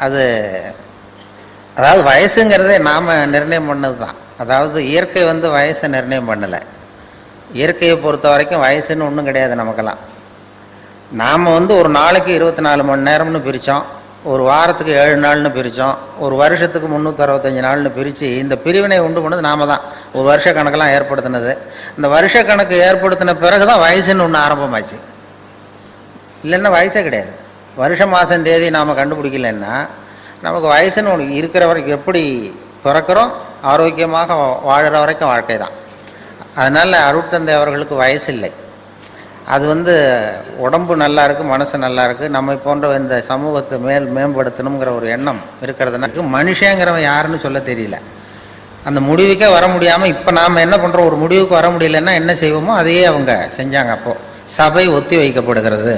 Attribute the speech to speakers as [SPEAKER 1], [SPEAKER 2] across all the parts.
[SPEAKER 1] அது அதாவது வயசுங்கிறதே நாம் நிர்ணயம் பண்ணது தான். அதாவது இயற்கை வந்து வயசை நிர்ணயம் பண்ணலை. இயற்கையை பொறுத்த வரைக்கும் வயசுன்னு ஒன்றும் கிடையாது நமக்கெல்லாம். நாம் வந்து ஒரு நாளைக்கு 24 மணி நேரம்னு பிரித்தோம், ஒரு வாரத்துக்கு 7 நாள்னு பிரித்தோம், ஒரு வருஷத்துக்கு 365 நாள்னு பிரித்து இந்த பிரிவினை உண்டு பண்ணது நாம தான். ஒரு வருஷ கணக்கெல்லாம் ஏற்படுத்தினது. இந்த வருஷ கணக்கு ஏற்படுத்தின பிறகு தான் வயசுன்னு ஒன்று ஆரம்பமாச்சு. இல்லைன்னா வயசே கிடையாது. வருஷம் மாதம் தேதி நாம் கண்டுபிடிக்கலன்னா நமக்கு வயசுன்னு ஒன்று இருக்கிற வரைக்கும் எப்படி பிறக்கிறோம், ஆரோக்கியமாக வாழ்கிற வரைக்கும் வாழ்க்கை தான். அதனால் அருட்தந்தை அவர்களுக்கு வயசு இல்லை. அது வந்து உடம்பு நல்லா இருக்குது, மனசு நல்லா இருக்குது, நம்மை போன்ற இந்த சமூகத்தை மேம்படுத்தணுங்கிற ஒரு எண்ணம் இருக்கிறதுனால மனுஷங்கிறவன் யாருன்னு சொல்ல தெரியல. அந்த முடிவுக்கே வர முடியாமல் இப்போ நாம் என்ன பண்ணுறோம், ஒரு முடிவுக்கு வர முடியலன்னா என்ன செய்வோமோ அதையே அவங்க செஞ்சாங்க. அப்போது சபை ஒத்தி வைக்கப்படுகிறது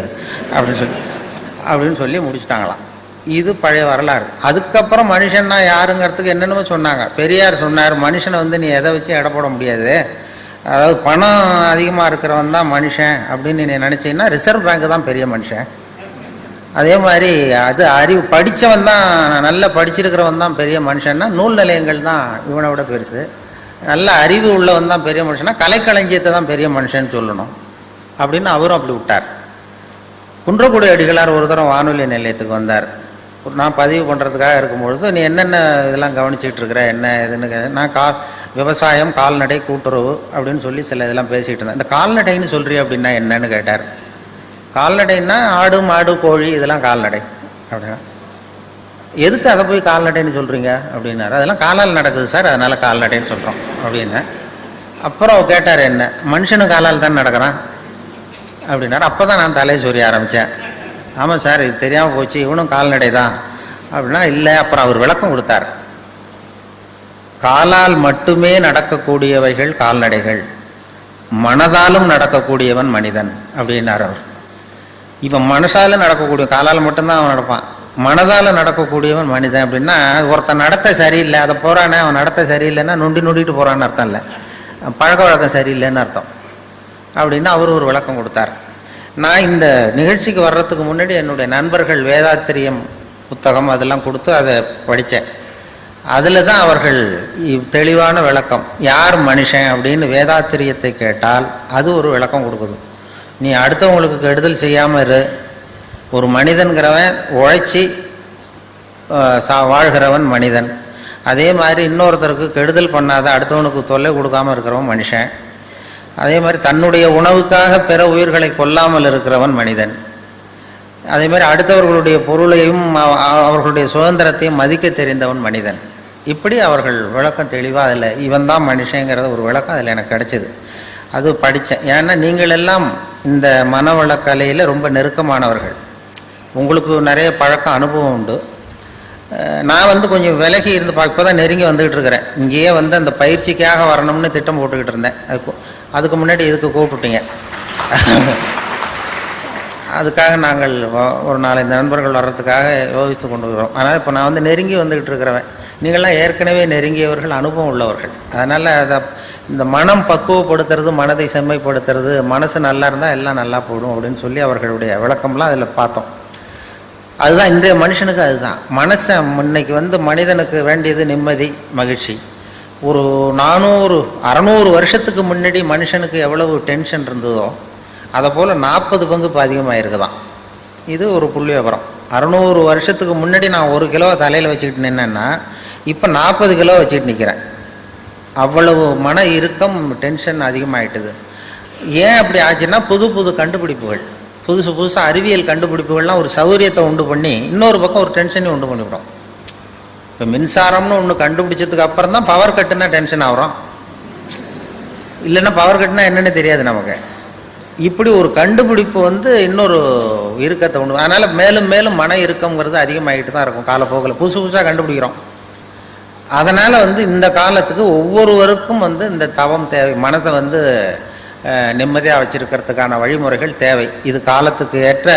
[SPEAKER 1] அப்படின்னு சொல்லி முடிச்சுட்டாங்களாம். இது பழைய வரலாறு. அதுக்கப்புறம் மனுஷன்னா யாருங்கிறதுக்கு என்னென்னமோ சொன்னாங்க. பெரியார் சொன்னார், மனுஷனை வந்து நீ எதை வச்சு எடை போட முடியாது, அதாவது பணம் அதிகமாக இருக்கிறவன் தான் மனுஷன் அப்படின்னு நீ நினச்சிங்கன்னா ரிசர்வ் பேங்க் தான் பெரிய மனுஷன். அதே மாதிரி அது அறிவு படித்தவன் தான், நல்லா படிச்சிருக்கிறவன் தான் பெரிய மனுஷன்னா நூல் நிலையங்கள் தான் இவனை விட பெருசு. நல்ல அறிவு உள்ளவன் தான் பெரிய மனுஷனா கலைக்களஞ்சியத்தை தான் பெரிய மனுஷன்னு சொல்லணும் அப்படின்னு அவரும் அப்படி விட்டார். குன்றக்குடி அடிகளார் ஒரு தரம் வானொலி நிலையத்துக்கு வந்தார். நான் பதிவு பண்ணுறதுக்காக இருக்கும்பொழுது, நீ என்னென்ன இதெல்லாம் கவனிச்சிட்டு இருக்கிற என்ன இதுன்னு நான் விவசாயம், கால்நடை, கூட்டுறவு அப்படின்னு சொல்லி சில இதெல்லாம் பேசிகிட்டு இருந்தேன். இந்த கால்நடைன்னு சொல்கிறீ அப்படின்னா என்னன்னு கேட்டார். கால்நடைன்னா ஆடு மாடு கோழி இதெல்லாம் கால்நடை அப்படின்னா, எதுக்கு அதை போய் கால்நடைன்னு சொல்கிறீங்க அப்படின்னாரு. அதெல்லாம் காலால் நடக்குது சார், அதனால் கால்நடைன்னு சொல்கிறோம் அப்படின்னு. அப்புறம் கேட்டார், என்ன மனுஷனும் காலால் தான் நடக்கிறான் அப்படின்னாரு. அப்போ தான் நான் தலையை சொரிய ஆரம்பித்தேன். ஆமாம் சார், இது தெரியாமல் போச்சு, இவனும் கால்நடை தான் அப்படின்னா. இல்லை, அப்புறம் அவர் விளக்கம் கொடுத்தார். காலால் மட்டுமே நடக்கக்கூடியவைகள் கால்நடைகள், மனதாலும் நடக்கக்கூடியவன் மனிதன் அப்படின்னார் அவர். இவன் மனசால நடக்கக்கூடிய, காலால் மட்டும்தான் அவன் நடப்பான், மனதால் நடக்கக்கூடியவன் மனிதன் அப்படின்னா ஒருத்தன் நடத்த சரியில்லை, அதை போகிறானே அவன் நடத்த சரியில்லைன்னா நொண்டிட்டு போகிறான்னு அர்த்தம் இல்லை, பழக்க வழக்கம் சரியில்லைன்னு அர்த்தம் அப்படின்னு அவர் ஒரு விளக்கம் கொடுத்தார். நான் இந்த நிகழ்ச்சிக்கு வர்றதுக்கு முன்னாடி என்னுடைய நண்பர்கள் வேதாத்திரியம் புத்தகம் அதெல்லாம் கொடுத்து அதை படித்தேன். அதில் தான் அவர்கள் தெளிவான விளக்கம், யார் மனுஷன் அப்படின்னு வேதாத்திரியத்தை கேட்டால் அது ஒரு விளக்கம் கொடுக்குது. நீ அடுத்தவங்களுக்கு கெடுதல் செய்யாமல் இரு, ஒரு மனிதன்கிறவன் உழைச்சி வாழ்கிறவன் மனிதன். அதே மாதிரி இன்னொருத்தருக்கு கெடுதல் பண்ணாத, அடுத்தவனுக்கு தொல்லை கொடுக்காமல் இருக்கிறவன் மனுஷன். அதே மாதிரி தன்னுடைய உணவுக்காக பிற உயிர்களை கொல்லாமல் இருக்கிறவன் மனிதன். அதே மாதிரி அடுத்தவர்களுடைய பொருளையும் அவர்களுடைய சுதந்திரத்தையும் மதிக்க தெரிந்தவன் மனிதன். இப்படி அவர்கள் விளக்கம் தெளிவாக அதில் இவன் தான் மனுஷங்கிறத ஒரு விளக்கம் அதில் எனக்கு கிடைச்சிது. அது படித்தேன். ஏன்னா நீங்கள் எல்லாம் இந்த மனவளக்கலையில் ரொம்ப நெருக்கமானவர்கள், உங்களுக்கு நிறைய பழக்கம் அனுபவம் உண்டு. நான் வந்து கொஞ்சம் விலகி இருந்து இப்போ தான் நெருங்கி வந்துக்கிட்டு இருக்கிறேன். இங்கேயே வந்து அந்த பயிற்சிக்காக வரணும்னு திட்டம் போட்டுக்கிட்டு இருந்தேன். அதுக்கு முன்னாடி இதுக்கு கூப்பிட்டீங்க. அதுக்காக நாங்கள் ஒரு 4-5 நண்பர்கள் வர்றதுக்காக யோசித்து கொண்டு இருக்கிறோம். அதனால் இப்போ நான் வந்து நெருங்கி வந்துக்கிட்டு இருக்கிறவன். நீங்கள்லாம் ஏற்கனவே நெருங்கியவர்கள், அனுபவம் உள்ளவர்கள். அதனால் அதை இந்த மனம் பக்குவப்படுத்துறது, மனதை செம்மைப்படுத்துறது, மனசு நல்லா இருந்தால் எல்லாம் நல்லா போடும் அப்படின்னு சொல்லி அவர்களுடைய விளக்கம்லாம் அதில் பார்த்தோம். அதுதான் இன்றைய மனுஷனுக்கு, அதுதான் மனசை. இன்னைக்கு வந்து மனிதனுக்கு வேண்டியது நிம்மதி, மகிழ்ச்சி. ஒரு 400-600 வருஷத்துக்கு முன்னாடி மனுஷனுக்கு எவ்வளவு டென்ஷன் இருந்ததோ அதை போல் 40 பங்கு இப்போ அதிகமாக இருக்குதான். இது ஒரு புள்ளி விவரம். 600 வருஷத்துக்கு முன்னாடி நான் 1 கிலோ தலையில் வச்சுக்கிட்டு நின்னேன்னா இப்போ 40 கிலோ வச்சுக்கிட்டு நிற்கிறேன். அவ்வளவு மன இறுக்கம், டென்ஷன் அதிகமாகிட்டுது. ஏன் அப்படி ஆச்சுன்னா புது கண்டுபிடிப்புகள், புதுசாக அறிவியல் கண்டுபிடிப்புகள்லாம் ஒரு சௌகரியத்தை உண்டு பண்ணி இன்னொரு பக்கம் ஒரு டென்ஷனையும் உண்டு பண்ணிவிடும். இப்போ மின்சாரம்னு ஒன்று கண்டுபிடிச்சதுக்கு அப்புறம் தான் பவர் கட்டுனா டென்ஷன் ஆகிறோம், இல்லைன்னா பவர் கட்டுனா என்னென்னு தெரியாது நமக்கு. இப்படி ஒரு கண்டுபிடிப்பு வந்து இன்னொரு இறுக்கத்தை உண்டு. அதனால் மேலும் மேலும் மன இறுக்கங்கிறது அதிகமாகிட்டு தான் இருக்கும் காலப்போக்கில். புதுசாக கண்டுபிடிக்கிறோம். அதனால் வந்து இந்த காலத்துக்கு ஒவ்வொருவருக்கும் வந்து இந்த தவம் தேவை, மனதை வந்து நிம்மதியாக வச்சிருக்கிறதுக்கான வழிமுறைகள் தேவை. இது காலத்துக்கு ஏற்ற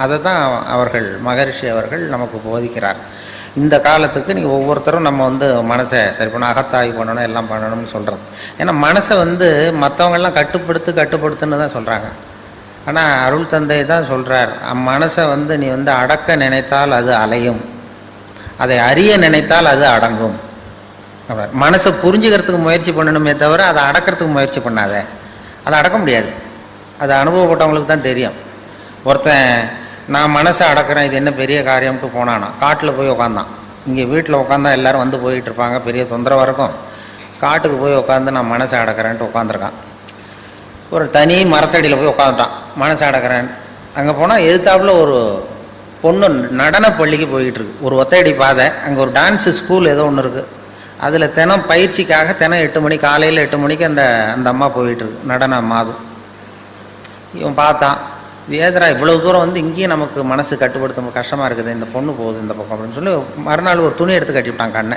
[SPEAKER 1] அதை தான் அவர்கள் மகரிஷி அவர்கள் நமக்கு போதிக்கிறார். இந்த காலத்துக்கு நீங்கள் ஒவ்வொருத்தரும் நம்ம வந்து மனசை சரி பண்ண, அகத்தாய்வு பண்ணணும், எல்லாம் பண்ணணும்னு சொல்கிறது. ஏன்னா மனசை வந்து மற்றவங்கெல்லாம் கட்டுப்படுத்துன்னு தான் சொல்கிறாங்க. ஆனால் அருள் தந்தை தான் சொல்கிறார், மனசை வந்து நீ வந்து அடக்க நினைத்தால் அது அலையும் அதை அறிய நினைத்தால் அது அடங்கும். மனசை புரிஞ்சுக்கிறதுக்கு முயற்சி பண்ணணுமே தவிர அதை அடக்கிறதுக்கு முயற்சி பண்ணாத. அதை அடக்க முடியாது. அது அனுபவப்பட்டவங்களுக்கு தான் தெரியும். ஒருத்தன் நான் மனசை அடக்கிறேன், இது என்ன பெரிய காரியம்ட்டு போனானா, காட்டில் போய் உட்காந்தான். இங்கே வீட்டில் உட்காந்தா எல்லோரும் வந்து போயிட்டு இருப்பாங்க, பெரிய தொந்தரவாக இருக்கும். காட்டுக்கு போய் உட்காந்து நான் மனசை அடக்கிறேன்ட்டு உட்காந்துருக்கான். ஒரு தனி மரத்தடியில் போய் உட்காந்துட்டான், மனசை அடக்கிறேன். அங்கே போனால் எதிர்த்தாப்புல ஒரு பொண்ணு நடன பள்ளிக்கு போய்கிட்டு இருக்கு. ஒரு ஒத்தையடி பாதை, அங்கே ஒரு டான்ஸு ஸ்கூல் ஏதோ ஒன்று இருக்குது. அதில் தினம் பயிற்சிக்காக தினம் 8 மணி, காலையில் 8 மணிக்கு அந்த அம்மா போயிட்டுருக்கு, நடன மாது. இவன் பார்த்தான், இது ஏதரா இவ்வளவு தூரம் வந்து இங்கேயும் நமக்கு மனசு கட்டுப்படுத்த கஷ்டமாக இருக்குது, இந்த பொண்ணு போகுது இந்த பக்கம் அப்படின்னு சொல்லி மறுநாள் ஒரு துணி எடுத்து கட்டிவிட்டான்.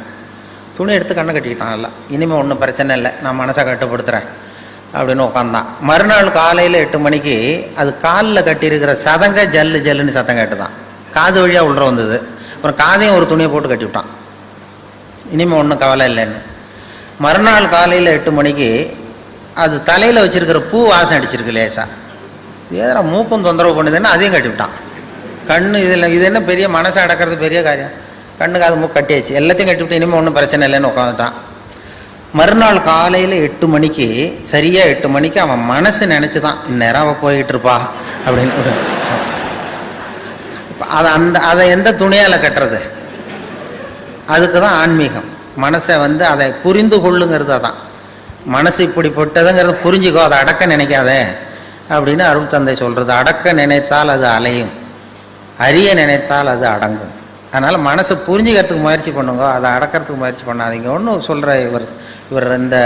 [SPEAKER 1] துணி எடுத்து கண்ணை கட்டிக்கிட்டான். எல்லாம் இனிமேல் ஒன்றும் பிரச்சனை இல்லை, நான் மனசை கட்டுப்படுத்துகிறேன் அப்படின்னு உட்காந்தான். மறுநாள் காலையில் 8 மணிக்கு அது காலில் கட்டியிருக்கிற சதங்க ஜல்லு ஜல்லுன்னு சத்தம் கேட்டுதான். காது வழியாக உள்ள வந்தது. அப்புறம் காதையும் ஒரு துணியை போட்டு கட்டிவிட்டான். இனிமேல் ஒன்றும் கவலை இல்லைன்னு. மறுநாள் காலையில் 8 மணிக்கு அது தலையில் வச்சிருக்கிற பூ வாசம் அடிச்சிருக்கு லேசா. ஏதா மூக்கும் தொந்தரவு பண்ணுதுன்னு அதையும் கட்டிவிட்டான். கண்ணு இது என்ன பெரிய மனசை அடக்கிறது பெரிய காரியம். கண்ணுக்கு அது மூக்கு கட்டியாச்சு, எல்லாத்தையும் கட்டிவிட்டு இனிமேல் ஒன்றும் பிரச்சனை இல்லைன்னு உட்காந்துட்டான். மறுநாள் காலையில் 8 மணிக்கு சரியாக 8 மணிக்கு அவன் மனசு நினச்சிதான் இந்நேரம் அவள் போய்கிட்டு இருப்பா அப்படின்னு. அதை எந்த துணியால் கட்டுறது? அதுக்கு தான் ஆன்மீகம். மனசை வந்து அதை புரிந்து கொள்ளுங்கிறது. அதான் மனசு இப்படிப்பட்டதுங்கிறத புரிஞ்சுக்கோ, அதை அடக்க நினைக்காதே அப்படின்னு அருள் தந்தை சொல்கிறது. அடக்க நினைத்தால் அது அலையும், அறிய நினைத்தால் அது அடங்கும். அதனால் மனசை புரிஞ்சுக்கிறதுக்கு முயற்சி பண்ணுங்க, அதை அடக்கிறதுக்கு முயற்சி பண்ணாதீங்க ஒன்று சொல்கிற இவர் இந்த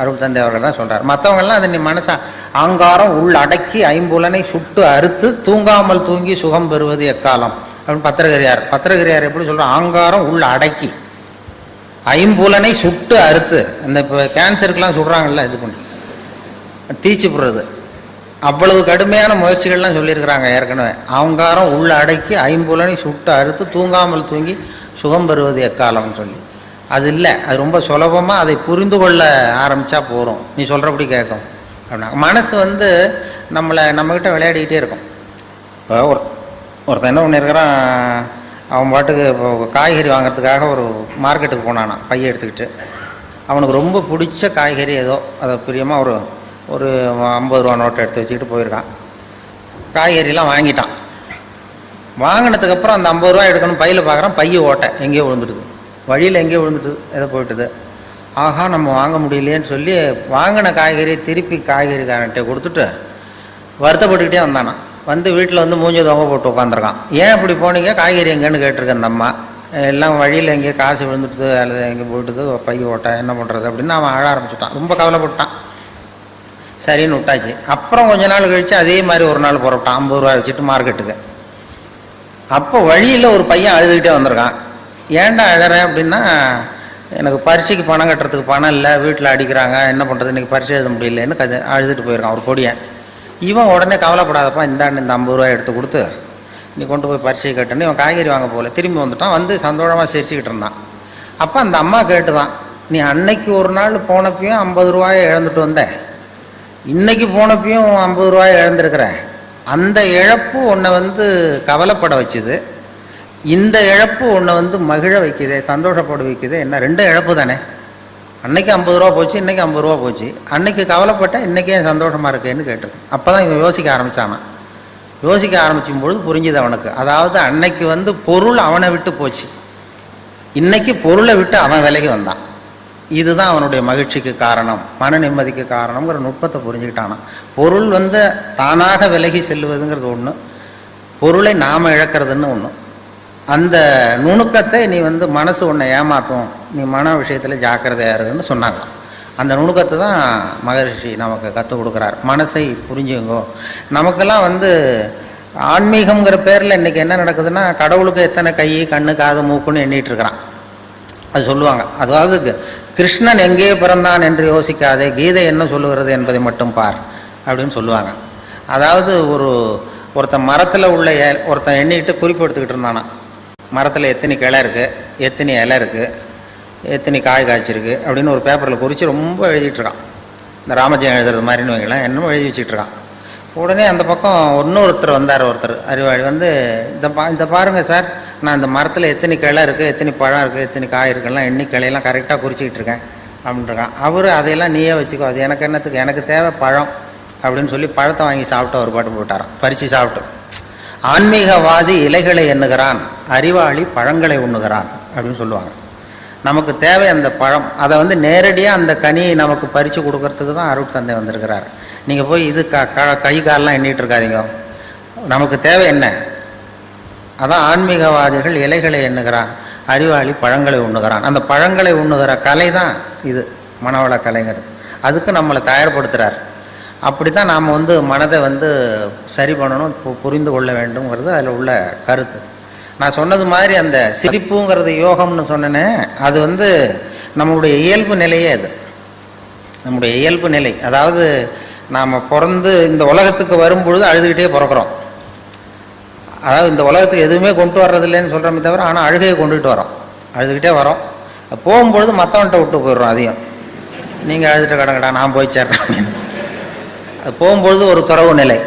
[SPEAKER 1] அருள் தந்தை அவர்கள் தான் சொல்கிறார். மற்றவங்கெல்லாம் அதை நீ மனசை ஆங்காரம் உள் அடக்கி ஐம்புலனை சுட்டு அறுத்து தூங்காமல் தூங்கி சுகம் பெறுவது எக்காலம் அப்படின்னு பத்திரகிரியார் எப்படி சொல்கிறார்? ஆங்காரம் உள் அடக்கி ஐம்புலனை சுட்டு அறுத்து. இந்த இப்போ கேன்சருக்கெல்லாம் சுடுறாங்கல்ல, இது பண்ணி தீச்சு போடுறது, அவ்வளவு கடுமையான முயற்சிகள்லாம் சொல்லியிருக்கிறாங்க ஏற்கனவே. ஆங்காரம் உள்ள அடக்கி ஐம்புலனை சுட்டு அறுத்து தூங்காமல் தூங்கி சுகம் பெறுவது எக்காலம்னு சொல்லி. அது இல்லை, அது ரொம்ப சுலபமாக அதை புரிந்து கொள்ள ஆரம்பித்தா போகிறோம், நீ சொல்கிறபடி கேட்கும் அப்படின்னா. மனசு வந்து நம்மக்கிட்ட விளையாடிக்கிட்டே இருக்கும். இப்போ ஒருத்தன் என்ன பண்ணியிருக்கிறான், அவன் பாட்டுக்கு இப்போ காய்கறி வாங்கிறதுக்காக ஒரு மார்க்கெட்டுக்கு போனானான் பையை எடுத்துக்கிட்டு. அவனுக்கு ரொம்ப பிடிச்ச காய்கறி ஏதோ அதை பிரியமாக ஒரு 50 ரூபா நோட்டை எடுத்து வச்சுக்கிட்டு போயிருக்கான். காய்கறிலாம் வாங்கிட்டான். வாங்கினதுக்கப்புறம் அந்த 50 ரூபா எடுக்கணும், பையில் பார்க்குறான், பையை ஓட்டை எங்கேயோ விழுந்துடுது, வழியில் எங்கேயோ விழுந்துட்டுது, எதோ போயிட்டுது. ஆஹா நம்ம வாங்க முடியலையேன்னு சொல்லி வாங்கின காய்கறி திருப்பி காய்கறிக்காரன்ட்டே கொடுத்துட்டு வருத்தப்பட்டுக்கிட்டே வந்தானா. வந்து வீட்டில் வந்து மூஞ்சி தொங்க போட்டு உட்காந்துருக்கான். ஏன் இப்படி போனீங்க, காய்கறி எங்கேன்னு கேட்டிருக்கேன் அந்த அம்மா. எல்லாம் வழியில் எங்கேயோ காசு விழுந்துட்டுது அல்லது எங்கே போயிட்டுது, பை ஓட்டை என்ன பண்ணுறது அப்படின்னு அவன் அழ ஆரம்பிச்சுட்டான். ரொம்ப கவலைப்பட்டான். சரின்னு விட்டாச்சு. அப்புறம் கொஞ்ச நாள் கழிச்சு அதே மாதிரி ஒரு நாள் புறப்பட்டான் 50 ரூபா வச்சுட்டு மார்க்கெட்டுக்கு. அப்போ வழியில் ஒரு பையன் அழுதுகிட்டே வந்திருக்கான். ஏன்டா அழறேன் அப்படின்னா, எனக்கு பரீட்சைக்கு பணம் கட்டுறதுக்கு பணம் இல்லை, வீட்டில் அடிக்கிறாங்க, என்ன பண்ணுறது, இன்றைக்கி பரீட்சை எழுத முடியலன்னு அழுதுட்டு போயிருக்கான் ஒரு பொடியன். இவன் உடனே கவலைப்படாதப்பா, இந்தாண்டு இந்த 50 ரூபா எடுத்து கொடுத்து நீ கொண்டு போய் பரீட்சை கட்டுன்னு இவன் காய்கறி வாங்க போகல, திரும்பி வந்துட்டான். வந்து சந்தோஷமாக சிரிச்சுக்கிட்டு இருந்தான். அப்போ அந்த அம்மா கேட்டுதான், நீ அன்னைக்கு ஒரு நாள் போனப்பையும் 50 ரூபாயை இழந்துட்டு வந்த, இன்னைக்கு போனப்பையும் 50 ரூபாயை இழந்திருக்கிற, அந்த இழப்பு உன்னை வந்து கவலைப்பட வச்சுது, இந்த இழப்பு உன்னை வந்து மகிழ வைக்குது, சந்தோஷப்பட வைக்குது. என்ன 2 இழப்பு தானே, அன்னைக்கு 50 ரூபா போச்சு, இன்னைக்கு 50 ரூபா போச்சு, அன்னைக்கு கவலைப்பட்ட இன்னைக்கே சந்தோஷமா இருக்கேன்னு கேட்டிருக்கு. அப்போதான் இவன் யோசிக்க ஆரம்பிச்சானா. யோசிக்க ஆரம்பிச்சும் பொழுது புரிஞ்சுது அவனுக்கு. அதாவது அன்னைக்கு வந்து பொருள் அவனை விட்டு போச்சு, இன்னைக்கு பொருளை விட்டு அவன் விலகி வந்தான். இதுதான் அவனுடைய மகிழ்ச்சிக்கு காரணம், மன நிம்மதிக்கு காரணம்ங்கிற நுட்பத்தை புரிஞ்சுக்கிட்டானா. பொருள் வந்து தானாக விலகி செல்லுவதுங்கிறது ஒன்று, பொருளை நாம் இழக்கிறதுன்னு ஒன்று. அந்த நுணுக்கத்தை நீ வந்து மனசு உன்னை ஏமாற்றும், நீ மன விஷயத்தில் ஜாக்கிரதையாக இருக்குன்னு சொன்னாங்களாம். அந்த நுணுக்கத்தை தான் மகரிஷி நமக்கு கற்றுக் கொடுக்குறார். மனசை புரிஞ்சுங்கோ. நமக்கெல்லாம் வந்து ஆன்மீகம்ங்கிற பேரில் இன்றைக்கி என்ன நடக்குதுன்னா, கடவுளுக்கு எத்தனை கை கண்ணு காது மூக்குன்னு எண்ணிட்டு இருக்கிறான். அது சொல்லுவாங்க, அதாவது கிருஷ்ணன் எங்கே பிறந்தான் என்று யோசிக்காதே, கீதை என்ன சொல்லுகிறது என்பதை மட்டும் பார் அப்படின்னு சொல்லுவாங்க. அதாவது ஒருத்தன் மரத்தில் உள்ள ஒருத்தன் எண்ணிக்கிட்டு குறிப்பு எடுத்துக்கிட்டு இருந்தானா, மரத்தில் எத்தனை கிளை இருக்குது, எத்தனை இலை இருக்குது, எத்தனை காய் காய்ச்சிருக்கு அப்படின்னு ஒரு பேப்பரில் குறித்து ரொம்ப எழுதிட்டு இருக்கான். இந்த ராமஜெயம் எழுதுறது மாதிரின்னு வைங்களேன், என்னமோ எழுதி வச்சுட்டு இருக்கான். உடனே அந்த பக்கம் இன்னொருத்தர் வந்தார், ஒருத்தர் அறிவாளி வந்து, இந்த பாருங்கள் சார், நான் இந்த மரத்தில் எத்தனை கிளை இருக்குது, எத்தனை பழம் இருக்குது, எத்தனை காய் இருக்குலாம் எண்ணி கிளையெல்லாம் கரெக்டாக குறிச்சிக்கிட்டு இருக்கேன் அப்படின்றான். அவர் அதையெல்லாம் நீயே வச்சுக்கோ, அது எனக்கு என்னத்துக்கு, எனக்கு தேவை பழம் அப்படின்னு சொல்லி பழத்தை வாங்கி சாப்பிட்டு ஒரு பாட்டு போட்டாராம், பறித்து சாப்பிட்டு. ஆன்மீகவாதி இலைகளை எண்ணுகிறான், அறிவாளி பழங்களை உண்ணுகிறான் அப்படின்னு சொல்லுவாங்க. நமக்கு தேவை அந்த பழம், அதை வந்து நேரடியாக அந்த கனியை நமக்கு பறித்து கொடுக்கறதுக்கு தான் அருட்தந்தை வந்திருக்கிறார். நீங்கள் போய் இது கை காலெலாம் எண்ணிட்டு இருக்காதீங்க. நமக்கு தேவை என்ன? அதான் ஆன்மீகவாதிகள் இலைகளை எண்ணுகிறான், அறிவாளி பழங்களை உண்ணுகிறான். அந்த பழங்களை உண்ணுகிற கலை தான் இது மனவள கலைங்கிறது. அதுக்கு நம்மளை தயார்படுத்துகிறார். அப்படி தான் நாம் வந்து மனதை வந்து சரி பண்ணணும், புரிந்து கொள்ள வேண்டும்ங்கிறது அதில் உள்ள கருத்து. நான் சொன்னது மாதிரி அந்த சிரிப்புங்கிறது யோகம்னு சொன்னேனே, அது வந்து நம்முடைய இயல்பு நிலையே. அது நம்முடைய இயல்பு நிலை. அதாவது நாம் பிறந்து இந்த உலகத்துக்கு வரும்பொழுது அழுதுகிட்டே பிறக்கிறோம். அதாவது இந்த உலகத்துக்கு எதுவுமே கொண்டு வர்றதில்லைன்னு சொல்கிறோமே தவிர, ஆனால் அழுகையை கொண்டுகிட்டு வரோம், அழுதுகிட்டே வரோம். போகும்பொழுது மற்றவன்கிட்ட விட்டு போயிடுறோம். அதையும் நீங்கள் அழுதுட்டு கடங்கடா நான் போய் சேர்றேன் அப்படின்னு. அது போகும்பொழுது ஒரு துறவு நிலை,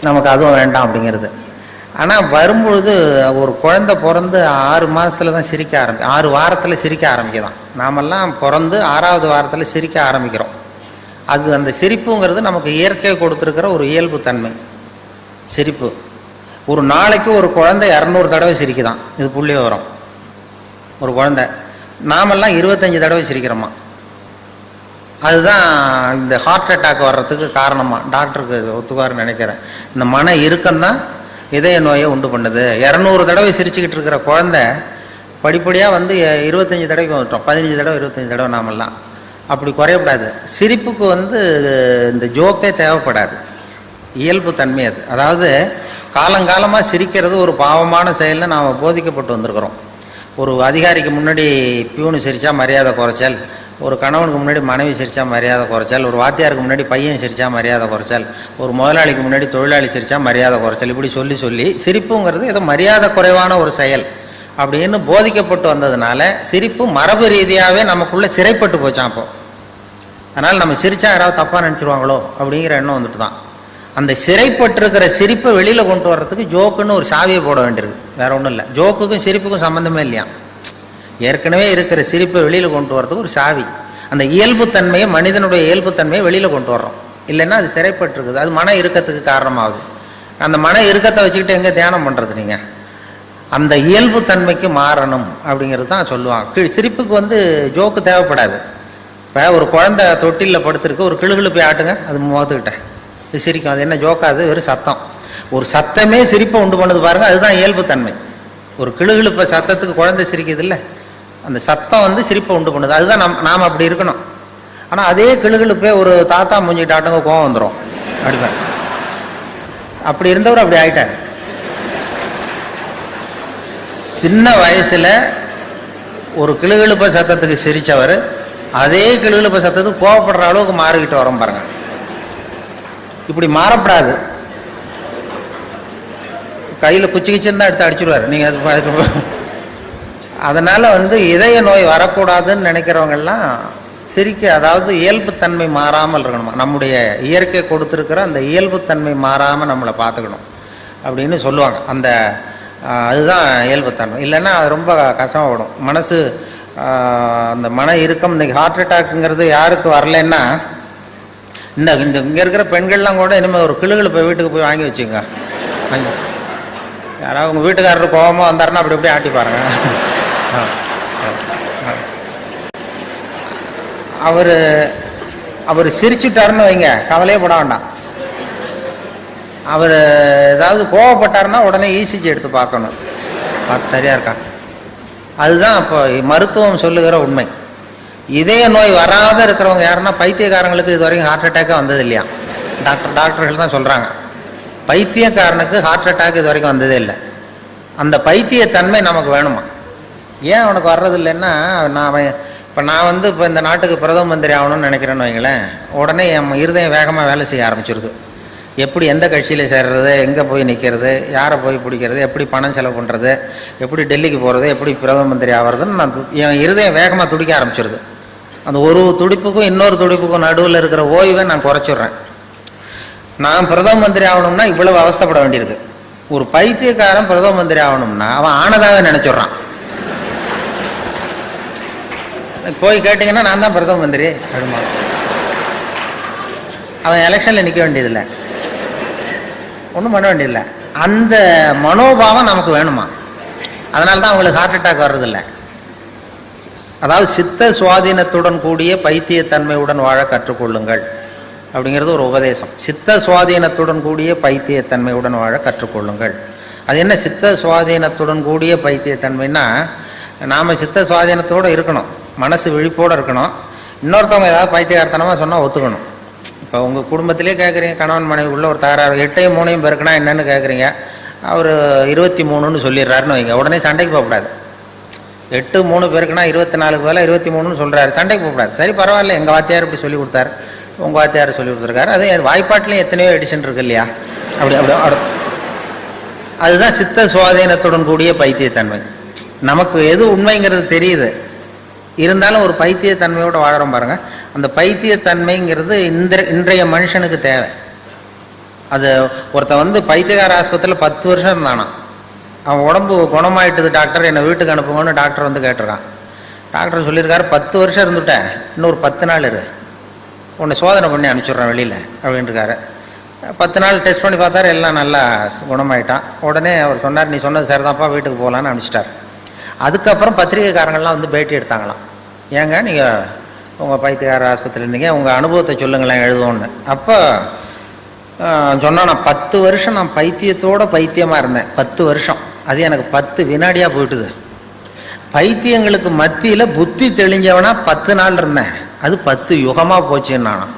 [SPEAKER 1] நமக்கு அதுவும் வேண்டாம் அப்படிங்கிறது. ஆனால் வரும்பொழுது ஒரு குழந்தை பிறந்து 6 மாதத்துல தான் சிரிக்க 6 வாரத்தில் சிரிக்க ஆரம்பிக்கலாம். நாமெல்லாம் பிறந்து 6வது வாரத்தில் சிரிக்க ஆரம்பிக்கிறோம். அது அந்த சிரிப்புங்கிறது நமக்கு இயற்கை கொடுத்துருக்கிற ஒரு இயல்பு தன்மை. சிரிப்பு ஒரு நாளைக்கு ஒரு குழந்தை 200 தடவை சிரிக்குதான். இது புள்ளி விவரம். ஒரு குழந்தை, நாமெல்லாம் 25 தடவை சிரிக்கிறோமா. அதுதான் இந்த ஹார்ட் அட்டாக் வர்றதுக்கு காரணமா டாக்டருக்கு ஒத்துவாருன்னு நினைக்கிறேன். இந்த மன இறுக்கம்தான் இதய நோயை உண்டு பண்ணுது. 200 தடவை சிரிச்சுக்கிட்டு இருக்கிற குழந்தை படிப்படியாக வந்து 25 தடவைக்கு வந்துட்டோம், 15 தடவை 25 தடவை. நாமெல்லாம் அப்படி குறையப்படாது. சிரிப்புக்கு வந்து இந்த ஜோக்கே தேவைப்படாது, இயல்பு தன்மை அது. அதாவது காலங்காலமாக சிரிக்கிறது ஒரு பாவமான செயல்னு நாம் போதிக்கப்பட்டு வந்திருக்கிறோம். ஒரு அதிகாரிக்கு முன்னாடி பியூனு சிரித்தா மரியாதை குறைச்சல், ஒரு கணவனுக்கு முன்னாடி மனைவி சிரித்தா மரியாதை குறைச்சல், ஒரு வாத்தியாருக்கு முன்னாடி பையன் சிரித்தா மரியாதை குறைச்சல், ஒரு முதலாளிக்கு முன்னாடி தொழிலாளி சிரித்தா மரியாதை குறைச்சல், இப்படி சொல்லி சொல்லி சிரிப்புங்கிறது ஏதோ மரியாதை குறைவான ஒரு செயல் அப்படின்னு போதிக்கப்பட்டு வந்ததுனால சிரிப்பு மரபு ரீதியாகவே நமக்குள்ளே சிறைப்பட்டு போச்சான். அப்போ அதனால் நம்ம சிரித்தா யாராவது தப்பாக நினச்சிருவாங்களோ அப்படிங்கிற எண்ணம் வந்துட்டு தான். அந்த சிறைப்பட்டிருக்கிற சிரிப்பை வெளியில் கொண்டு வர்றதுக்கு ஜோக்குன்னு ஒரு சாவியை போட வேண்டியிருக்கு, வேற ஒன்றும் இல்லை. ஜோக்குக்கும் சிரிப்புக்கும் சம்மந்தமே இல்லையா. ஏற்கனவே இருக்கிற சிரிப்பை வெளியில் கொண்டு வர்றதுக்கு ஒரு சாவி. அந்த இயல்புத்தன்மையை, மனிதனுடைய இயல்புத்தன்மையை வெளியில் கொண்டு வர்றோம். இல்லைன்னா அது சிறைப்பட்டிருக்குது, அது மன இறுக்கத்துக்கு காரணமாகுது. அந்த மன இறுக்கத்தை வச்சுக்கிட்டு எங்கே தியானம் பண்ணுறது நீங்கள்? அந்த இயல்புத்தன்மைக்கு மாறணும் அப்படிங்கிறது தான் சொல்லுவாங்க. சிரிப்புக்கு வந்து ஜோக்கு தேவைப்படாது. இப்போ ஒரு குழந்தை தொட்டிலில் படுத்துருக்கு, ஒரு கிளுகிழு போய் ஆட்டுங்க, அது முகத்துக்கிட்டேன், இது சிரிக்கும். அது என்ன ஜோக்காது? வெறும் சத்தம். ஒரு சத்தமே சிரிப்பை உண்டு பண்ணுது பாருங்க, அதுதான் இயல்புத்தன்மை. ஒரு கிளுகிழுப்ப சத்தத்துக்கு குழந்தை சிரிக்குது இல்லை, அந்த சத்தம் வந்து சிரிப்பை உண்டு பண்ணுது. அதுதான் நாம் அப்படி இருக்கணும். ஆனால் அதே கிளுகிழுப்பே ஒரு தாத்தா மூஞ்சிக்கிட்டு ஆட்டுங்க, கோவம் வந்துடும் அப்படிப்பார். அப்படி இருந்தவர் அப்படி ஆயிட்டார். சின்ன வயசுல ஒரு கிளுகிழுப்ப சத்தத்துக்கு சிரிச்சவர் அதே கிளுகிழுப்ப சத்தத்துக்கு கோவப்படுற அளவுக்கு மாறிக்கிட்டு வரோம் பாருங்க. இப்படி மாறப்படாது. கையில் குச்சி கிச்சின்னு தான் எடுத்து அடிச்சுடுவார் நீங்க. அதுக்கு அதனால வந்து இதய நோய் வரக்கூடாதுன்னு நினைக்கிறவங்கெல்லாம் சிரிக்க, அதாவது இயல்புத்தன்மை மாறாமல் இருக்கணும். நம்முடைய இயற்கை கொடுத்துருக்கிற அந்த இயல்புத்தன்மை மாறாமல் நம்மளை பார்த்துக்கணும் அப்படின்னு சொல்லுவாங்க. அந்த அதுதான் இயல்புத்தன்மை. இல்லைன்னா அது ரொம்ப கஷ்டமாகிடும் மனசு. அந்த மன இறுக்கம், இன்னைக்கு ஹார்ட் அட்டாக்குங்கிறது யாருக்கு வரலன்னா, இந்த இங்கே இருக்கிற பெண்கள்லாம் கூட இனிமேல் ஒரு கிளுகிழு போய் வீட்டுக்கு போய் வாங்கி வச்சுங்க. யாராவது உங்கள் வீட்டுக்காரர் கோபமாக வந்தாருன்னா அப்படி அப்படியே ஆட்டி பாருங்க. அவர் சிரிச்சுட்டாருன்னு வைங்க, கவலையே பட வேண்டாம். அவர் ஏதாவது கோவப்பட்டாருன்னா உடனே இசிஜி எடுத்து பார்க்கணும், பார்த்து சரியா இருக்கா. அதுதான் இப்போ மருத்துவம் சொல்லுகிற உண்மை. இதய நோய் வராத இருக்கிறவங்க யாருன்னா பைத்தியக்காரங்களுக்கு இது வரைக்கும் ஹார்ட் அட்டாக்கே வந்தது இல்லையா. டாக்டர்கள் தான் சொல்கிறாங்க, பைத்தியக்காரனுக்கு ஹார்ட் அட்டாக் இது வரைக்கும் வந்ததே இல்லை. அந்த பைத்தியத்தன்மை நமக்கு வேணுமா? ஏன் அவனுக்கு வர்றது இல்லைன்னா, நான் வந்து இப்போ இந்த நாட்டுக்கு பிரதம மந்திரி ஆகணும்னு நினைக்கிறேன்னு வைங்களேன், உடனே என் இருதயம் வேகமாக வேலை செய்ய ஆரம்பிச்சிருது. எப்படி எந்த கட்சியில் சேர்றது, எங்கே போய் நிற்கிறது, யாரை போய் பிடிக்கிறது, எப்படி பணம் செலவு பண்ணுறது, எப்படி டெல்லிக்கு போகிறது, எப்படி பிரதம மந்திரி ஆகிறதுன்னு என் இருதயம் வேகமாக துடிக்க ஆரம்பிச்சிருது. அந்த ஒரு துடிப்புக்கும் இன்னொரு துடிப்புக்கும் நடுவில் இருக்கிற ஓய்வை நான் குறைச்சிடுறேன். நான் பிரதம மந்திரி ஆகணும்னா இவ்வளவு அவஸ்தைப்பட வேண்டியிருக்கு. ஒரு பைத்தியக்காரன் பிரதம மந்திரி ஆகணும்னா அவன் ஆனதாவே நினைச்சிடுறான். போய் கேட்டீங்கன்னா நான் தான் பிரதம மந்திரி அப்படிமா. அவன் எலெக்ஷன்ல நிற்க வேண்டியதில்லை, ஒன்றும் பண்ண வேண்டியதில்லை. அந்த மனோபாவம் நமக்கு வேணுமா? அதனால தான் அவங்களுக்கு ஹார்ட் அட்டாக் வர்றதில்லை. அதாவது சித்த சுவாதீனத்துடன் கூடிய பைத்தியத்தன்மையுடன் வாழ கற்றுக்கொள்ளுங்கள் அப்படிங்கிறது ஒரு உபதேசம். சித்த சுவாதீனத்துடன் கூடிய பைத்தியத்தன்மையுடன் வாழ கற்றுக்கொள்ளுங்கள். அது என்ன சித்த சுவாதீனத்துடன் கூடிய பைத்தியத்தன்மைன்னா, நாம் சித்த சுவாதீனத்தோடு இருக்கணும், மனசு விழிப்போடு இருக்கணும். இன்னொருத்தவங்க ஏதாவது பைத்தியகார்த்தனமாக சொன்னால் ஒத்துக்கணும். இப்போ உங்கள் குடும்பத்திலே கேட்குறீங்க, கணவன் மனைவிக்குள்ள ஒரு தகராறு, 8ஐயும் 3ஐயும் பெருக்குனா என்னன்னு கேட்குறீங்க, அவர் 23ன்னு சொல்லிடுறாருன்னு வைங்க, உடனே சண்டைக்கு போகக்கூடாது. 8 3 பேருக்குன்னா 24க்கு வேலை 23ன்னு சொல்கிறாரு, சண்டைக்கு போகக்கூடாது. சரி பரவாயில்ல, எங்கள் வாத்தியார் இப்படி சொல்லி கொடுத்தாரு, உங்கள் வாத்தியார் சொல்லி கொடுத்துருக்காரு, அது வாய்ப்பாட்டிலையும் எத்தனையோ எடிஷன் இருக்கு இல்லையா, அப்படி அப்படி அதுதான் சித்த சுவாதீனத்துடன் கூடிய பைத்தியத்தன்மை. நமக்கு எது உண்மைங்கிறது தெரியுது, இருந்தாலும் ஒரு பைத்தியத்தன்மையோடு வாழறோம் பாருங்க. அந்த பைத்தியத்தன்மைங்கிறது இன்றைய மனுஷனுக்கு தேவை. அது ஒருத்தன் பைத்தியகார ஆஸ்பத்திரியில் 10 வருஷம் இருந்தானா, அவன் உடம்பு குணமாயிட்டுது டாக்டர், என்னை வீட்டுக்கு அனுப்புங்கன்னு டாக்டர் கேட்டிருக்கான். டாக்டர் சொல்லியிருக்காரு 10 வருஷம் இருந்துட்டேன், இன்னொரு 10 நாள் இரு, உன்னை சோதனை பண்ணி அனுப்பிச்சுட்றேன் வெளியில் அப்படின்ட்டுருக்காரு. 10 நாள் டெஸ்ட் பண்ணி பார்த்தாரு, எல்லாம் நல்லா குணமாயிட்டான். உடனே அவர் சொன்னார், நீ சொன்னது சரிதான்ப்பா, வீட்டுக்கு போகலான்னு அனுப்பிச்சிட்டார். அதுக்கப்புறம் பத்திரிகைக்காரங்கள்லாம் பேட்டி எடுத்தாங்களாம், ஏங்க நீங்கள் உங்கள் பைத்தியகார ஆஸ்பத்திரி இருந்தீங்க, உங்கள் அனுபவத்தை சொல்லுங்களேன் எழுதுவோன்னு. அப்போ சொன்னால், நான் 10 வருஷம் நான் பைத்தியத்தோடு பைத்தியமாக இருந்தேன். 10 வருஷம், அது எனக்கு 10 வினாடியாக போயிட்டுது. பைத்தியங்களுக்கு மத்தியில் புத்தி தெளிஞ்சவனா 10 நாள் இருந்தேன், அது 10 யுகமாக போச்சுன்னு நானும்.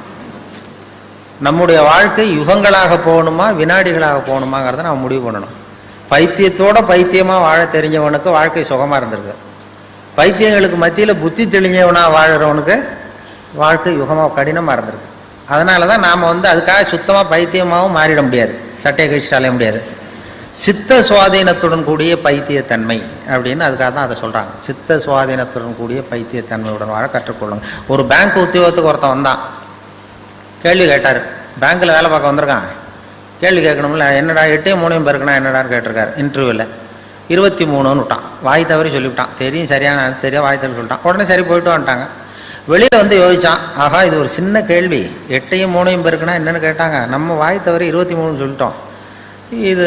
[SPEAKER 1] நம்முடைய வாழ்க்கை யுகங்களாக போகணுமா வினாடிகளாக போகணுமாங்கிறத நான் முடிவு பண்ணணும். பைத்தியத்தோட பைத்தியமாக வாழ தெரிஞ்சவனுக்கு வாழ்க்கை சுகமாக இருந்திருக்கு. பைத்தியங்களுக்கு மத்தியில் புத்தி தெளிஞ்சவனாக வாழறவனுக்கு வாழ்க்கை யுகமாக கடினமாக இருந்திருக்கு. அதனால தான் நாம் அதுக்காக சுத்தமாக பைத்தியமாகவும் மாறிட முடியாது, சட்டையை கழிச்சுட்டு அலைய முடியாது. சித்த சுவாதீனத்துடன் கூடிய பைத்தியத்தன்மை அப்படின்னு அதுக்காக தான் அதை சொல்கிறாங்க. சித்த சுவாதீனத்துடன் கூடிய பைத்தியத்தன்மையுடன் வாழ கற்றுக்கொள்ளுங்க. ஒரு பேங்க் உத்தியோகத்துக்கு ஒருத்தன் வந்தான், கேள்வி கேட்டார். பேங்க்கில் வேலை பார்க்க வந்திருக்கான், கேள்வி கேட்கணும்ல, என்னடா 8ஐயும் 3ஐயும் பெருக்குனா என்னடான்னு கேட்டிருக்காரு. இன்டர்வியூவில் 23ன்னு விட்டான், வாய் தவறி சொல்லிவிட்டான். தெரியும் சரியான தெரியும், வாய் தவறி சொல்லிட்டான். உடனே சரி போயிட்டு வந்துட்டாங்க. வெளியில் யோசிச்சான், ஆஹா இது ஒரு சின்ன கேள்வி, 8ஐயும் 3ஐயும் பெருக்குனா என்னன்னு கேட்டாங்க, நம்ம வாய் தவறி 23ன்னு சொல்லிட்டோம், இது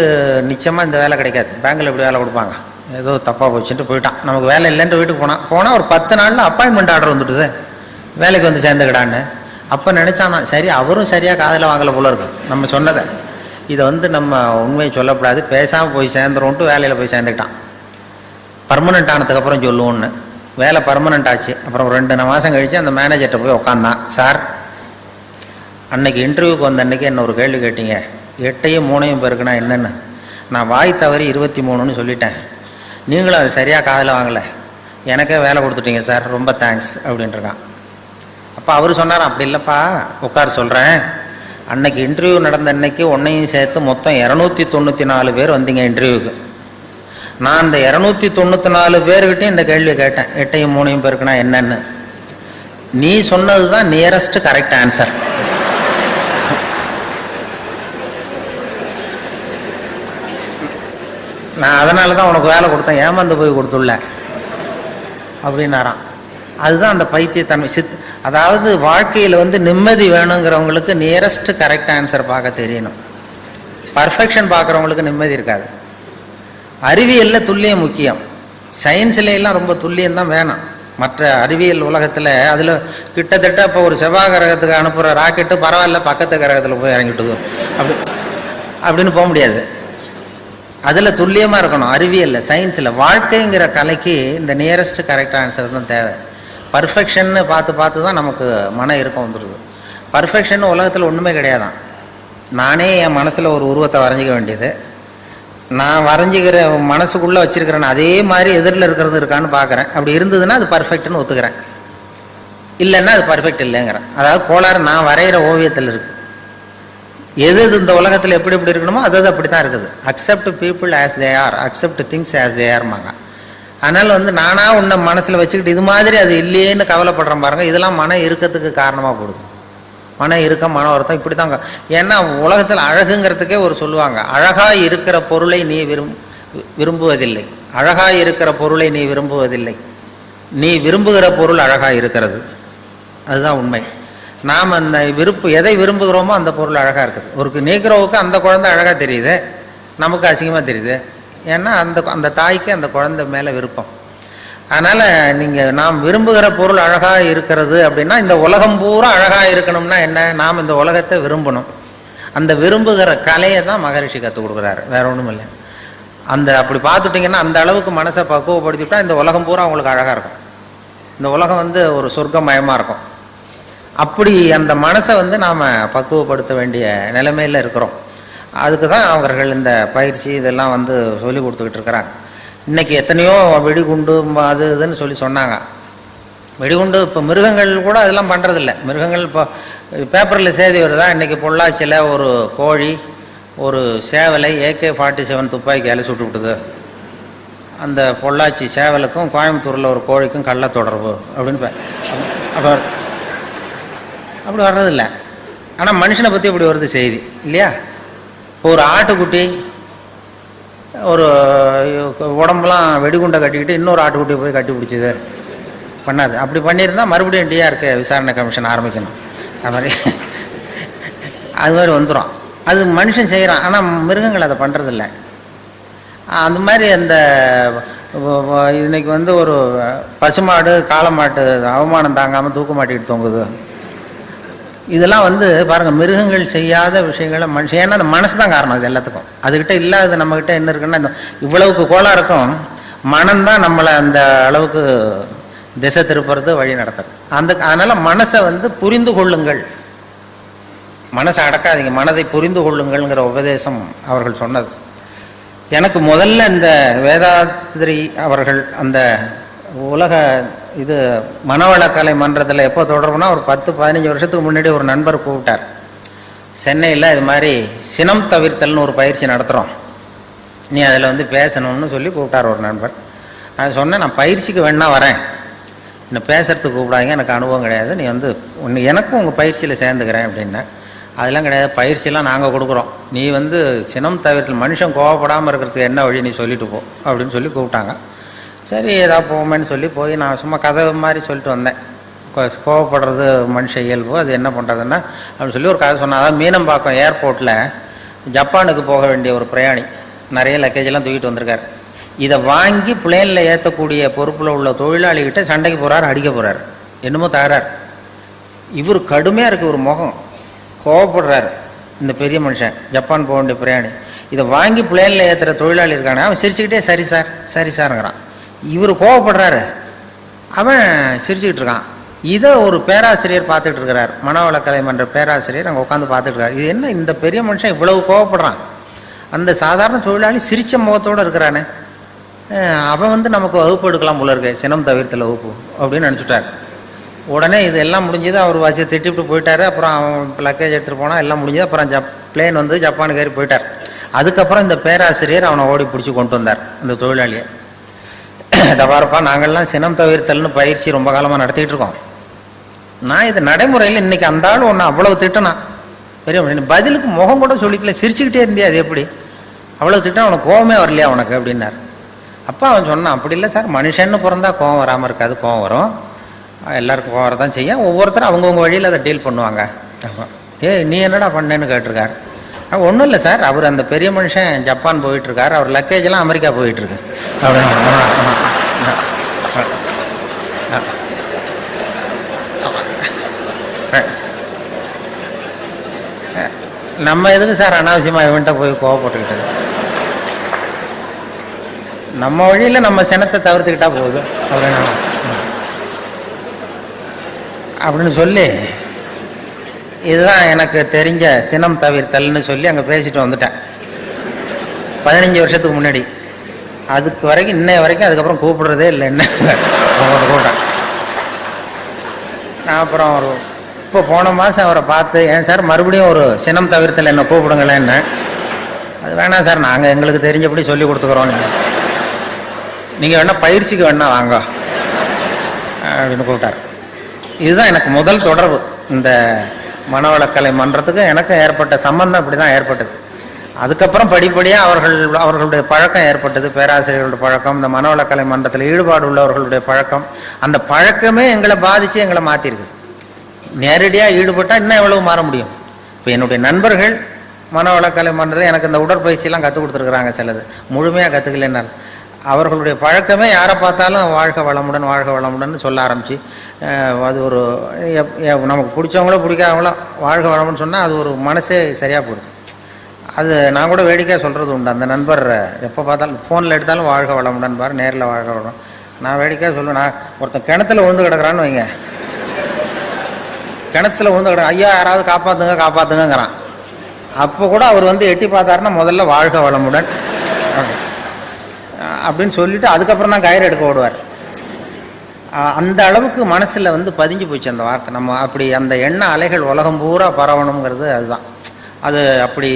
[SPEAKER 1] நிச்சயமாக இந்த வேலை கிடைக்காது, பேங்கில் எப்படி வேலை கொடுப்பாங்க, ஏதோ தப்பாக போச்சுட்டு போயிட்டான். நமக்கு வேலை இல்லைன்ட்டு வீட்டுக்கு போனால் ஒரு 10 நாளில் அப்பாயின்மெண்ட் ஆர்டர் வந்துட்டுது, வேலைக்கு சேர்ந்துக்கிடான்னு. அப்போ நினச்சானா, சரி அவரும் சரியாக காதில் வாங்கலை போல இருக்கு நம்ம சொன்னதை, இதை நம்ம உண்மையை சொல்லக்கூடாது, பேசாமல் போய் சேர்ந்துருவோன்ட்டு வேலையில் போய் சேர்ந்துக்கிட்டான். பர்மனெண்ட் ஆனதுக்கப்புறம் சொல்லுவோன்னு. வேலை பர்மனெண்ட் ஆச்சு. அப்புறம் 2 மாதம் கழித்து அந்த மேனேஜர்கிட்ட போய் உட்காந்தான். சார், அன்னைக்கு இன்டர்வியூக்கு வந்த அன்னைக்கு என்ன ஒரு கேள்வி கேட்டீங்க, 8ஐயும் 3ஐயும் பெருக்குனா என்னென்னு, நான் வாய் தவறி 23ன்னு சொல்லிட்டேன், நீங்களும் அது சரியாக காதில் வாங்கலை, எனக்கே வேலை கொடுத்துட்டீங்க சார், ரொம்ப தேங்க்ஸ் அப்படின்ட்டுருக்கான். அப்போ அவர் சொன்னார், அப்படி இல்லைப்பா உட்கார் சொல்கிறேன், அன்னைக்கு இன்டர்வியூ நடந்த அன்னைக்கு உன்னையும் சேர்த்து மொத்தம் 294 பேர் வந்தீங்க இன்டர்வியூக்கு. நான் அந்த 294 பேர்கிட்டையும் இந்த கேள்வியை கேட்டேன், 8ஐயும் 3ஐயும் பெருக்குனா என்னன்னு. நீ சொன்னது தான் நியரஸ்ட் கரெக்ட் ஆன்சர். நான் அதனால தான் உனக்கு வேலை கொடுத்தேன், ஏமாந்து போய் கொடுத்துள்ள அப்படின்னாராம். அதுதான் அந்த பைத்தியத்தன்மை. அதாவது வாழ்க்கையில் நிம்மதி வேணுங்கிறவங்களுக்கு நியரஸ்ட் கரெக்ட் ஆன்சர் பார்க்க தெரியணும். பர்ஃபெக்ஷன் பார்க்குறவங்களுக்கு நிம்மதி இருக்காது. அறிவியலில் துல்லியம் முக்கியம், சயின்ஸ்ல எல்லாம் ரொம்ப துல்லியம் தான் வேணும். மற்ற அறிவியல் உலகத்தில் அதில் கிட்டத்தட்ட இப்போ ஒரு செவ்வாய் கிரகத்துக்கு அனுப்புகிற ராக்கெட்டு பரவாயில்ல பக்கத்து கிரகத்தில் போய் இறங்கிட்டுது அப்படின்னு போக முடியாது. அதில் துல்லியமாக இருக்கணும். அறிவியலில் சயின்ஸில் வாழ்க்கைங்கிற கலைக்கு இந்த நியரஸ்ட் கரெக்ட் ஆன்சர் தான் தேவை. பர்ஃபெக்ஷன்னு பார்த்து தான் நமக்கு மன இறுக்கம் வந்துடுது. பர்ஃபெக்ஷன் உலகத்தில் ஒன்றுமே கிடையாதான். நானே என் மனசில் ஒரு உருவத்தை வரைஞ்சிக்க வேண்டியது, நான் வரைஞ்சிக்கிற மனசுக்குள்ளே வச்சிருக்கிறேன் அதே மாதிரி எதிரில் இருக்கிறது இருக்கான்னு பார்க்குறேன். அப்படி இருந்ததுன்னா அது பர்ஃபெக்ட்னு ஒத்துக்கிறேன், இல்லைன்னா அது பர்ஃபெக்ட் இல்லைங்கிறேன். அதாவது கோளாறு நான் வரைகிற ஓவியத்தில் இருக்குது. எது இந்த உலகத்தில் எப்படி எப்படி இருக்கணுமோ அது அப்படி தான் இருக்குது. Accept people as they are, accept things as they ஆர்மாங்க. அதனால் நானாக உன்னை மனசில் வச்சுக்கிட்டு இது மாதிரி அது இல்லையேன்னு கவலைப்படுறேன் பாருங்கள், இதெல்லாம் மன இறுக்கத்துக்கு காரணமாக போடுது. மன இறுக்கம், மன வருத்தம், இப்படி தாங்க. ஏன்னா உலகத்தில் அழகுங்கிறதுக்கே ஒரு சொல்லுவாங்க, அழகாய் இருக்கிற பொருளை நீ விரும்புவதில்லை, அழகாய் இருக்கிற பொருளை நீ விரும்புவதில்லை, நீ விரும்புகிற பொருள் அழகாய் இருக்கிறது. அதுதான் உண்மை. நாம் அந்த எதை விரும்புகிறோமோ அந்த பொருள் அழகாக இருக்குது. ஒரு நீக்கிறவுக்கு அந்த குழந்தை அழகாக தெரியுது, நமக்கு அசிங்கமாக தெரியுது. ஏன்னா அந்த தாய்க்கு அந்த குழந்தை மேலே விருப்பம். அதனால் நாம் விரும்புகிற பொருள் அழகாக இருக்கிறது அப்படின்னா, இந்த உலகம் பூரா அழகாக இருக்கணும்னா என்ன, நாம் இந்த உலகத்தை விரும்பணும். அந்த விரும்புகிற கலையை தான் மகரிஷி கற்றுக் கொடுக்குறாரு, வேற ஒன்றும் இல்லை. அப்படி பார்த்துட்டிங்கன்னா அந்த அளவுக்கு மனசை பக்குவப்படுத்திவிட்டா இந்த உலகம் பூரா அவங்களுக்கு அழகாக இருக்கும். இந்த உலகம் ஒரு சொர்க்கமயமாக இருக்கும். அப்படி அந்த மனசை நாம் பக்குவப்படுத்த வேண்டிய நிலைமையில் இருக்கிறோம். அதுக்கு தான் அவர்கள் இந்த பயிற்சி இதெல்லாம் சொல்லி கொடுத்துக்கிட்டு இருக்கிறாங்க. இன்றைக்கி எத்தனையோ வெடிகுண்டு அது இதுன்னு சொன்னாங்க. வெடிகுண்டு இப்போ மிருகங்கள் கூட அதெல்லாம் பண்ணுறதில்ல. மிருகங்கள் இப்போ பேப்பரில் செய்தி வருதா, இன்றைக்கி பொள்ளாச்சியில் ஒரு கோழி ஒரு சேவலை AK-47 துப்பாக்கியால் சுட்டு விட்டுது. அந்த பொள்ளாச்சி சேவலுக்கும் கோயம்புத்தூரில் ஒரு கோழிக்கும் கள்ள தொடர்பு அப்படின்னு அப்படி வர்றதில்லை. ஆனால் மனுஷனை பற்றி இப்படி வருது செய்தி இல்லையா? ஒரு ஆட்டுக்குட்டி ஒரு உடம்புலாம் வெடிகுண்டை கட்டிக்கிட்டு இன்னொரு ஆட்டுக்குட்டியை போய் கட்டி பிடிச்சிது பண்ணாது. அப்படி பண்ணியிருந்தால் மறுபடியும் DRK விசாரணை கமிஷன் ஆரம்பிக்கணும். அது மாதிரி வந்துடும். அது மனுஷன் செய்கிறான், ஆனால் மிருகங்கள் அதை பண்ணுறதில்ல. அந்த மாதிரி இன்னைக்கு ஒரு பசுமாடு காளமாட்டு அவமானம் தாங்காமல் தூக்க மாட்டிக்கிட்டு தொங்குது. இதெல்லாம் பாருங்கள், மிருகங்கள் செய்யாத விஷயங்களை மனுஷன். ஏன்னா அந்த மனசு தான் காரணம் இது எல்லாத்துக்கும். அதுக்கிட்ட இல்லாத நம்மக்கிட்ட என்ன இருக்குன்னா, இந்த இவ்வளவுக்கு கோளாக இருக்கும் மனம்தான் நம்மளை அந்த அளவுக்கு திசை திருப்புறது, வழி நடத்துறது. அதனால் மனசை புரிந்து கொள்ளுங்கள், மனசை அடக்காதீங்க, மனதை புரிந்து கொள்ளுங்கள்ங்கிற உபதேசம் அவர்கள் சொன்னது. எனக்கு முதல்ல இந்த வேதாத்ரி அவர்கள் அந்த உலக மனவளக்கலை மன்றத்தில் எப்போ தொடர்புனா, ஒரு 10-15 வருஷத்துக்கு முன்னாடி ஒரு நண்பர் கூப்பிட்டார். சென்னையில் இது மாதிரி சினம் தவிர்த்தல்னு ஒரு பயிற்சி நடத்துகிறோம், நீ அதில் பேசணும்னு சொல்லி கூப்பிட்டார் ஒரு நண்பர். நான் சொன்னேன், நான் பயிற்சிக்கு வேணா வரேன், என்னை பேசுறதுக்கு கூப்பிடாங்க, எனக்கு அனுபவம் கிடையாது, நீ எனக்கும் உங்கள் பயிற்சியில் சேர்ந்துக்கிறேன் அப்படின்னா. அதெல்லாம் கிடையாது, பயிற்சியெல்லாம் நாங்கள் கொடுக்குறோம், நீ சினம் தவிர்த்தல், மனுஷன் கோவப்படாமல் இருக்கிறதுக்கு என்ன வழி நீ சொல்லிட்டு போ அப்படின்னு சொல்லி கூப்பிட்டாங்க. சரி ஏதாவது போவோமேன்னு சொல்லி போய் நான் சும்மா கதை மாதிரி சொல்லிட்டு வந்தேன். கோவப்படுறது மனுஷ இயல்பு, அது என்ன பண்ணுறதுன்னா அப்படின்னு சொல்லி ஒரு கதை சொன்னேன். அதாவது மீனம்பாக்கம் ஏர்போர்ட்டில் ஜப்பானுக்கு போக வேண்டிய ஒரு பிரயாணி நிறைய லக்கேஜெல்லாம் தூக்கிட்டு வந்திருக்காரு. இதை வாங்கி பிளேனில் ஏற்றக்கூடிய பொறுப்பில் உள்ள தொழிலாளிகிட்ட சண்டைக்கு போகிறார், அடிக்க போகிறார், என்னமோ தகராறு. இவர் கடுமையாக இருக்குது ஒரு முகம், கோவப்படுறாரு. இந்த பெரிய மனுஷன் ஜப்பான் போக வேண்டிய பிரயாணி இதை வாங்கி பிளேனில் ஏற்றுற தொழிலாளி இருக்கானே, அவன் சிரிச்சுக்கிட்டே சரி சார் சரி சாருங்கிறான். இவர் கோவப்படுறாரு, அவன் சிரிச்சுக்கிட்டு இருக்கான். இதை ஒரு பேராசிரியர் பார்த்துட்டு இருக்கிறார், மனவளக்கலை மன்ற பேராசிரியர் அங்கே உட்காந்து பார்த்துட்டு இருக்காரு. இது என்ன இந்த பெரிய மனுஷன் இவ்வளவு கோவப்படுறான், அந்த சாதாரண தொழிலாளி சிரிச்ச முகத்தோடு இருக்கிறானே, அவன் நமக்கு வகுப்பு எடுக்கலாம் போல இருக்கு, சினம் தவிர்த்தல் வகுப்பு அப்படின்னு நினச்சிட்டார். உடனே இது எல்லாம் முடிஞ்சது, அவர் வச்சு திட்டிவிட்டு போயிட்டாரு. அப்புறம் அவன் லக்கேஜ் எடுத்துகிட்டு போனால் எல்லாம் முடிஞ்சது. அப்புறம் பிளேன் ஜப்பானுக்கு ஏறி போயிட்டார். அதுக்கப்புறம் இந்த பேராசிரியர் அவனை ஓடி பிடிச்சி கொண்டு வந்தார் அந்த தொழிலாளியை. தவாரப்பா, நாங்கள்லாம் சினம் தவிர்த்தல்னு பயிற்சி ரொம்ப காலமாக நடத்திட்டு இருக்கோம், நான் இது நடைமுறையில் இன்னைக்கு அந்த ஆள் ஒன்று அவ்வளவு திட்டினா பெரிய பதிலுக்கு முகம் கூட சொல்லிக்கல, சிரிச்சுக்கிட்டே இருந்தே, அது எப்படி அவ்வளவு திட்டம், அவனுக்கு கோவமே வரலையா உனக்கு அப்படின்னார். அப்போ அவன் சொன்னான், அப்படி இல்லை சார், மனுஷன்னு பிறந்தா கோவம் வராமல் இருக்காது, கோவம் வரும், எல்லாருக்கும் கோவம் வரதான் செய்யும், ஒவ்வொருத்தரும் அவங்கவுங்க வழியில் அதை டீல் பண்ணுவாங்க. நீ என்னடா பண்ணேன்னு கேட்டிருக்காரு. ஒன்றும் இல்லை சார், அவர் அந்த பெரிய மனுஷன் ஜப்பான் போயிட்டுருக்கார், அவர் லக்கேஜெல்லாம் அமெரிக்கா போயிட்டுருக்கு அப்படின்னு. நம்ம எதுக்கு சார் அனாவசியமாக இவன்ட்ட போய் கோவப்பட்டுக்கிட்டது, நம்ம வழியில் நம்ம சினத்தை தவிர்த்துக்கிட்டா போகுது அப்படின்னு சொல்லி, இதுதான் எனக்கு தெரிஞ்ச சினம் தவிர்த்தல்னு சொல்லி அங்கே பேசிட்டு வந்துட்டேன் 15 வருஷத்துக்கு முன்னாடி. அதுக்கு வரைக்கும் இன்னைய வரைக்கும் அதுக்கப்புறம் கூப்பிடுறதே இல்லை. என்ன கூப்பிட்டேன் நான். அப்புறம் இப்போ போன மாதம் அவரை பார்த்து, ஏன் சார் மறுபடியும் ஒரு சினம் தவிர்த்தல் என்ன கூப்பிடுங்களேன்னு. அது வேணாம் சார், நாங்கள் எங்களுக்கு தெரிஞ்சபடி சொல்லி கொடுத்துக்குறோம், நீங்கள் வேணா பயிற்சிக்கு வேணா வாங்க அப்படின்னு கூப்பிட்டார். இதுதான் எனக்கு முதல் தொடர்பு இந்த மனவளக்கலை மன்றத்துக்கு எனக்கும் ஏற்பட்ட சம்பந்தம் இப்படி தான் ஏற்பட்டது. அதுக்கப்புறம் படிப்படியாக அவர்களுடைய பழக்கம் ஏற்பட்டது, பேராசிரியர்களுடைய பழக்கம், இந்த மனவளக்கலை மன்றத்தில் ஈடுபாடு உள்ளவர்களுடைய பழக்கம். அந்த பழக்கமே எங்களை பாதித்து எங்களை மாற்றிருக்குது. நேரடியாக ஈடுபட்டால் இன்னும் எவ்வளவு மாற முடியும். இப்போ என்னுடைய நண்பர்கள் மனவளக்கலை மன்றத்தில் எனக்கு இந்த உடற்பயிற்சியெல்லாம் கற்றுக் கொடுத்துருக்குறாங்க. சிலது முழுமையாக கற்றுக்கலைன்னால் அவர்களுடைய பழக்கமே யாரை பார்த்தாலும் வாழ்க வளமுடன் சொல்ல ஆரம்பித்து, அது ஒரு நமக்கு பிடிச்சவங்களோ பிடிக்காதவங்களோ வாழ்க வளமுன்னு சொன்னால் அது ஒரு மனசே சரியாக போடுது. அது நான் கூட வேடிக்கையாக சொல்கிறது உண்டு. அந்த நண்பர் எப்போ பார்த்தாலும் ஃபோனில் எடுத்தாலும் வாழ்க வளமுடன் பாரு, நேரில் வாழ்க வளம். நான் வேடிக்கையாக சொல்லுவேன், நான் ஒருத்தன் கிணத்துல விழுந்து கிடக்குறான்னு வைங்க, கிணத்துல விழுந்து கிடக்கு, ஐயா யாராவது காப்பாற்றுங்கிறான். அப்போ கூட அவர் வந்து எட்டி பார்த்தாருன்னா முதல்ல வாழ்க வளமுடன் அப்படின்னு சொல்லிட்டு அதுக்கப்புறம் தான் கயிறு எடுக்க ஓடுவார். அந்த அளவுக்கு மனசில் வந்து பதிஞ்சு போச்சு அந்த வார்த்தை. நம்ம அப்படி அந்த எண்ண அலைகள் உலகம் பூரா பரவணுங்கிறது அதுதான். அது அப்படி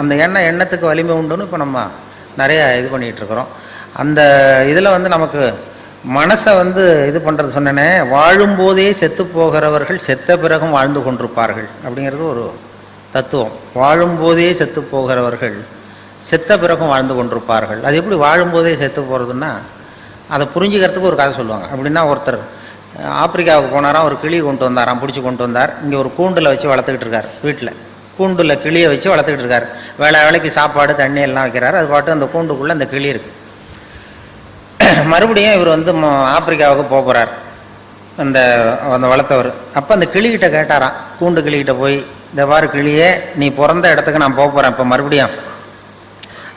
[SPEAKER 1] அந்த எண்ணத்துக்கு வலிமை உண்டுன்னு இப்போ நம்ம நிறைய இது பண்ணிகிட்ருக்குறோம். அந்த இதில் வந்து நமக்கு மனசை வந்து இது பண்ணுறது சொன்னேனே, வாழும்போதே செத்து போகிறவர்கள் செத்த பிறகும் வாழ்ந்து கொண்டிருப்பார்கள் அப்படிங்கிறது ஒரு தத்துவம். வாழும்போதே செத்து போகிறவர்கள் செத்த பிறகும் வாழ்ந்து கொண்டிருப்பார்கள். அது எப்படி வாழும்போதே செத்து போகிறதுன்னா, அதை புரிஞ்சுக்கிறதுக்கு ஒரு கதை சொல்லுவாங்க. அப்படின்னா ஒருத்தர் ஆப்பிரிக்காவுக்கு போனாராம், ஒரு கிளி கொண்டு வந்தாராம், பிடிச்சி கொண்டு வந்தார். இங்கே ஒரு கூண்டில் வச்சு வளர்த்துக்கிட்டு இருக்கார். வீட்டில் கூண்டில் கிளியை வச்சு வளர்த்துக்கிட்டு இருக்கார். வேலைக்கு சாப்பாடு தண்ணி எல்லாம் வைக்கிறார். அது பாட்டு அந்த கூண்டுக்குள்ளே அந்த கிளி இருக்குது. மறுபடியும் இவர் வந்து ஆப்பிரிக்காவுக்கு போகிறார் அந்த வளர்த்தவர். அப்போ அந்த கிளிகிட்ட கேட்டாராம், கூண்டு கிளிகிட்ட போய், இந்த வார கிளியே, நீ பிறந்த இடத்துக்கு நான் போகிறேன், இப்போ மறுபடியும்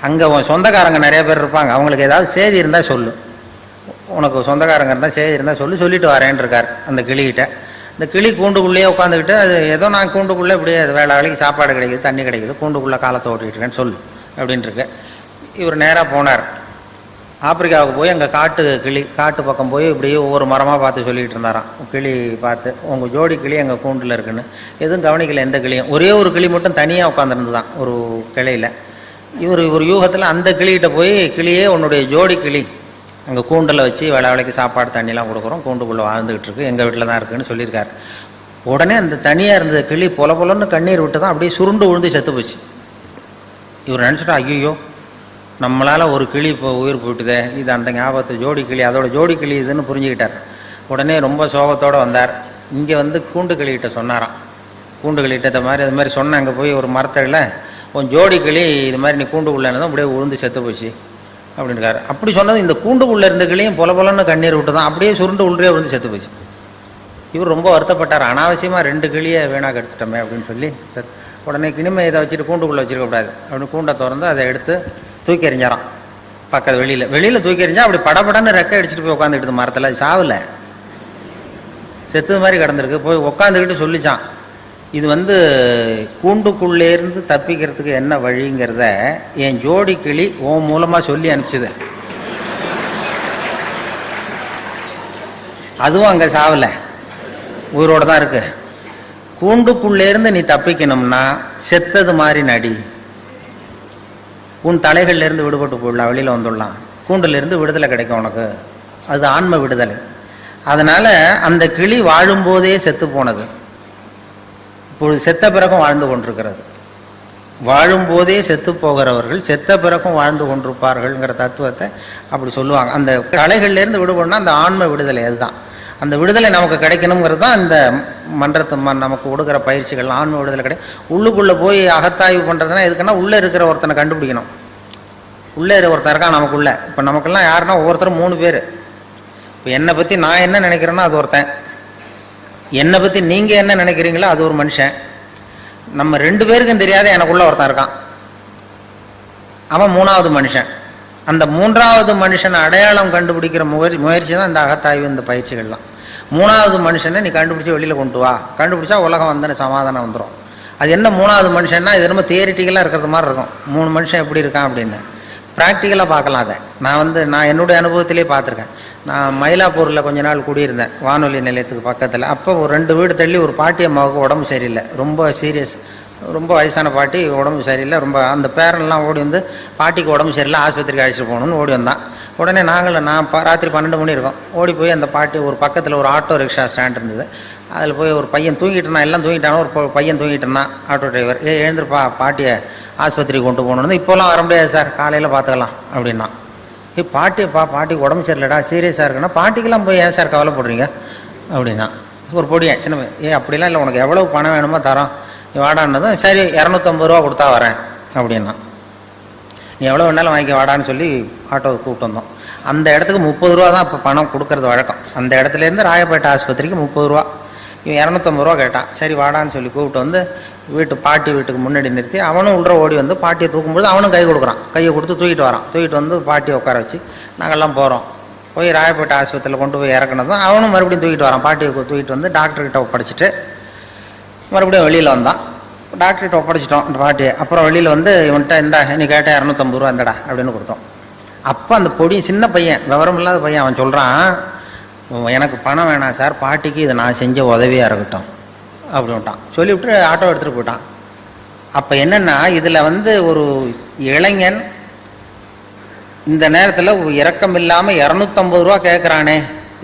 [SPEAKER 1] அங்கே உன் சொந்தக்காரங்க நிறைய பேர் இருப்பாங்க, அவங்களுக்கு ஏதாவது செய்தி இருந்தால் சொல்லு, உனக்கு சொந்தக்காரங்க இருந்தால் செய்தி இருந்தால் சொல்லிட்டு வரேன்னு இருக்கார் அந்த கிளிகிட்ட. இந்த கிளி கூண்டுக்குள்ளேயே உட்காந்துக்கிட்டு, அது ஏதோ நான் கூண்டுக்குள்ளே இப்படியே அது வேலைக்கு சாப்பாடு கிடைக்குது, தண்ணி கிடைக்குது, கூண்டுக்குள்ளே காலத்தை ஓட்டிகிட்டு இருக்கேன்னு சொல்லு அப்படின்ட்டுருக்கு. இவர் நேராக போனார் ஆப்பிரிக்காவுக்கு. போய் அங்கே காட்டு பக்கம் போய் இப்படியே ஒவ்வொரு மரமாக பார்த்து சொல்லிகிட்டு இருந்தாராம். கிளி பார்த்து, உங்கள் ஜோடி கிளி எங்கள் கூண்டில் இருக்குன்னு. எதுவும் கவனிக்கல எந்த கிளியும். ஒரே ஒரு கிளி மட்டும் தனியாக உட்காந்துருந்து தான் ஒரு கிளையில். இவர் யூகத்தில் அந்த கிளிகிட்ட போய், கிளியே உன்னுடைய ஜோடி கிளி அங்கே கூண்டில் வச்சு வேலைக்கு சாப்பாடு தண்ணிலாம் கொடுக்குறோம், கூண்டுக்குள்ளே வாழ்ந்துக்கிட்டு இருக்கு, எங்கள் வீட்டில் தான் இருக்குன்னு சொல்லியிருக்காரு. உடனே அந்த தனியாக இருந்த கிளி பொலன்னு கண்ணீர் விட்டு தான் அப்படியே சுருண்டு விழுந்து செத்து போச்சு. இவர் நினச்சிட்டா, ஐயோ நம்மளால் ஒரு கிளி இப்போ உயிர் போயிட்டுதே, இது அந்த ஞாபகத்து ஜோடி கிளி, அதோட ஜோடி கிளி இதுன்னு புரிஞ்சுக்கிட்டார். உடனே ரொம்ப சோகத்தோடு வந்தார். இங்கே வந்து கூண்டு கிளிகிட்ட சொன்னாராம். கூண்டு கிளிகிட்ட அது மாதிரி சொன்ன, அங்கே போய் ஒரு மரத்தடியில் உன் ஜோடி கிளி இது மாதிரி நீ கூண்டுக்குள்ளேன்னு அப்படியே உழுந்து செத்து போச்சு அப்படின்றாரு. அப்படி சொன்னது இந்த கூண்டுக்குள்ளே இருந்த கிளியும் பொலன்னு கண்ணீர் விட்டு தான் அப்படியே சுருண்டு உள்ளே விழுந்து செத்து போச்சு. இவர் ரொம்ப வருத்தப்பட்டார், அனாவசியமாக 2 கிளியை வீணாக எடுத்துட்டோமே அப்படின்னு சொல்லி. உடனே கிணிமை இதை வச்சுட்டு கூண்டுக்குள்ளே வச்சிருக்கக்கூடாது அப்படின்னு கூண்டை திறந்து அதை எடுத்து தூக்கி எறிஞ்சாராம் பக்கத்து வெளியில் தூக்கி எறிஞ்சா அப்படி படப்படன்னு ரெக்கை அடிச்சுட்டு போய் உட்காந்துக்கிட்டு மரத்தில். அது சாவில் செத்துது மாதிரி கிடந்திருக்கு. போய் உட்காந்துக்கிட்டு சொல்லிச்சான், இது வந்து கூண்டுக்குள்ளேருந்து தப்பிக்கிறதுக்கு என்ன வழிங்கிறத என் ஜோடி கிளி உன் மூலமாக சொல்லி அனுப்பிச்சுது. அதுவும் அங்கே சாவல, உயிரோடு தான் இருக்கு. கூண்டுக்குள்ளேருந்து நீ தப்பிக்கணும்னா செத்தது மாதிரி நடி, உன் தலைகள்லேருந்து விடுபட்டு போயிடலாம், வெளியில் வந்துடலாம், கூண்டுலேருந்து விடுதலை கிடைக்கும் உனக்கு. அது ஆன்ம விடுதலை. அதனால் அந்த கிளி வாழும்போதே செத்து போனது, இப்பொழுது செத்த பிறகும் வாழ்ந்து கொண்டிருக்கிறது. வாழும்போதே செத்து போகிறவர்கள் செத்த பிறகும் வாழ்ந்து கொண்டிருப்பார்கள்ங்கிற தத்துவத்தை அப்படி சொல்லுவாங்க. அந்த கலைகள்லேருந்து விடுபடனா அந்த ஆன்ம விடுதலை, அதுதான் அந்த விடுதலை நமக்கு கிடைக்கணுங்கிறது தான் இந்த மன்றத்து நமக்கு கொடுக்குற பயிற்சிகள். ஆன்ம விடுதலை உள்ளுக்குள்ளே போய் அகத்தாய்வு பண்ணுறதுனா எதுக்குன்னா, உள்ளே இருக்கிற ஒருத்தனை கண்டுபிடிக்கணும். உள்ளே இருக்கிற ஒருத்தன் இருக்கான் நமக்குள்ளே. இப்போ நமக்கெல்லாம் யாருன்னா ஒவ்வொருத்தரும் 3 பேர். இப்போ என்னை பற்றி நான் என்ன நினைக்கிறேன்னா அது ஒருத்தன், என்னை பற்றி நீங்கள் என்ன நினைக்கிறீங்களோ அது ஒரு மனுஷன். நம்ம 2 பேருக்கும் தெரியாத எனக்குள்ள ஒருத்தன் இருக்கான், அவன் 3வது மனுஷன். அந்த 3வது மனுஷனை அடையாளம் கண்டுபிடிக்கிற முயற்சி தான் இந்த அகத்தாய்வு, இந்த பயிற்சிகள்லாம். 3வது மனுஷனை நீ கண்டுபிடிச்சி வெளியில் கொண்டு வா, கண்டுபிடிச்சா உலகம் வந்து சமாதானம் வந்துடும். அது என்ன 3வது மனுஷன்னா, இது ரொம்ப தியரிட்டிக்கலாக இருக்கிறது மாதிரி இருக்கும். 3 மனுஷன் எப்படி இருக்கான் அப்படின்னு ப்ராக்டிக்கலாக பார்க்கலாம். அதை நான் என்னுடைய அனுபவத்திலே பார்த்துருக்கேன். நான் மயிலாப்பூரில் கொஞ்ச நாள் குடியிருந்தேன், வானொலி நிலையத்துக்கு பக்கத்தில். அப்போ ஒரு 2 வீடு தள்ளி ஒரு பாட்டி அம்மாவுக்கு உடம்பு சரியில்லை, ரொம்ப சீரியஸ், ரொம்ப வயசான பாட்டி, உடம்பு சரியில்லை ரொம்ப. அந்த பேரன்லாம் ஓடி வந்து பாட்டிக்கு உடம்பு சரியில்லை, ஆஸ்பத்திரிக்கு அழைச்சிட்டு போகணும்னு ஓடி வந்தான். உடனே நான் ராத்திரி 12 மணி இருக்கும், ஓடி போய் அந்த பாட்டி ஒரு பக்கத்தில் ஒரு ஆட்டோ ரிக்ஷா ஸ்டாண்ட் இருந்தது, அதில் போய் ஒரு பையன் தூங்கிட்டு இருந்தான், எல்லாம் தூங்கிட்டானோ, ஒரு பையன் தூங்கிட்டு இருந்தான். ஆட்டோ டிரைவர், எழுந்திருப்பா, பாட்டியை ஆஸ்பத்திரிக்கு கொண்டு போகணுன்னு. இப்போலாம் வர முடியாது சார், காலையில் பார்த்துக்கலாம் அப்படின்னா. பாட்டிக்கு உடம்பு சரியில்லடா, சீரியஸாக இருக்குன்னா, பாட்டிக்கெல்லாம் போய் ஏன் சார் கவலைப்படுறீங்க அப்படின்னா. ஒரு பொடியன் சின்ன பையன், அப்படிலாம் இல்லை, உனக்கு எவ்வளோ பணம் வேணுமோ தரோம், நீ வாடான்னதும் சரி 250 ரூபா கொடுத்தா வரேன் அப்படின்னா. நீ எவ்வளோ வேணாலும் வாங்கிக்க வாடான்னு சொல்லி ஆட்டோவை கூப்பிட்டு வந்தோம். அந்த இடத்துக்கு 30 ரூபா தான் இப்போ பணம் கொடுக்கறது வழக்கம். அந்த இடத்துலேருந்து ராயப்பேட்டை ஆஸ்பத்திரிக்கு 30 ரூபா. இவன் 250 ரூபா கேட்டான். சரி வாடான்னு சொல்லி கூப்பிட்டு வந்து பாட்டி வீட்டுக்கு முன்னாடி நிறுத்தி அவனும் உள்ள ஓடி வந்து பாட்டியை தூக்கும்போது அவனும் கை கொடுக்குறான். கையை கொடுத்து தூக்கிட்டு வரான். தூக்கிட்டு வந்து பாட்டியை உட்கார வச்சு நாங்கள்லாம் போகிறோம். போய் ராயப்பேட்டை ஆஸ்பத்திரியில் கொண்டு போய் இறக்குனதும் அவனும் மறுபடியும் தூக்கிட்டு வரான். பாட்டியை தூக்கிட்டு வந்து டாக்டர்கிட்ட ஒப்படைச்சிட்டு மறுபடியும் வெளியில் வந்தான். டாக்டர்கிட்ட ஒப்படைச்சிட்டோம் இந்த பாட்டியை. அப்புறம் வெளியில் வந்து இவன்கிட்ட இந்தா நீ கேட்ட 250 ரூபா இந்தடா அப்படின்னு கொடுத்தோம். அப்போ அந்த பொடி சின்ன பையன், விவரம் இல்லாத பையன், அவன் சொல்கிறான், எனக்கு பணம் வேணாம் சார், பாட்டிக்கு இதை நான் செஞ்ச உதவியாக இருக்கட்டும் அப்படின்ட்டான். சொல்லிவிட்டு ஆட்டோ எடுத்துகிட்டு போயிட்டான். அப்போ என்னென்னா இதில் வந்து ஒரு இளைஞன் இந்த நேரத்தில் இரக்கம் இல்லாமல் 250 ரூபா கேட்குறானே,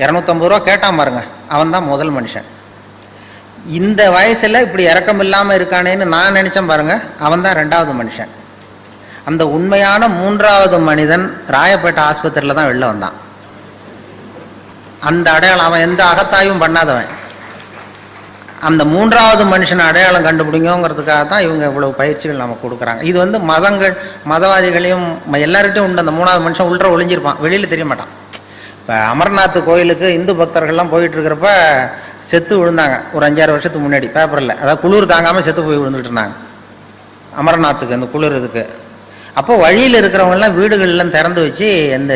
[SPEAKER 1] 250 ரூபா கேட்டான் பாருங்க, அவன் தான் முதல் மனுஷன். இந்த வயசில் இப்படி இரக்கம் இல்லாமல் இருக்கானேன்னு நான் நினச்சேன் பாருங்க, அவன் தான் 2வது மனுஷன். அந்த உண்மையான 3வது மனிதன் ராயப்பேட்டை ஆஸ்பத்திரியில் தான் வெளில வந்தான். அந்த அடையாளம், அவன் எந்த அகத்தாயும் பண்ணாதவன். அந்த 3வது மனுஷன் அடையாளம் கண்டுபிடிங்கிறதுக்காக தான் இவங்க இவ்வளவு பயிற்சிகள் நமக்கு கொடுக்குறாங்க. இது வந்து மதவாதிகளையும் எல்லார்கிட்டையும் உண்டு. அந்த 3வது மனுஷன் உள்ள ஒளிஞ்சிருப்பான், வெளியில் தெரிய மாட்டான். இப்போ அமர்நாத் கோயிலுக்கு இந்து பக்தர்கள்லாம் போயிட்டு இருக்கிறப்ப செத்து விழுந்தாங்க ஒரு 5-6 வருஷத்துக்கு முன்னாடி பேப்பரில். அதாவது குளிர் தாங்காமல் செத்து போய் விழுந்துட்டு இருந்தாங்க அமர்நாத்துக்கு, அந்த குளிர் இதுக்கு. அப்போ வழியில் இருக்கிறவங்கெல்லாம் வீடுகள்லாம் திறந்து வச்சு இந்த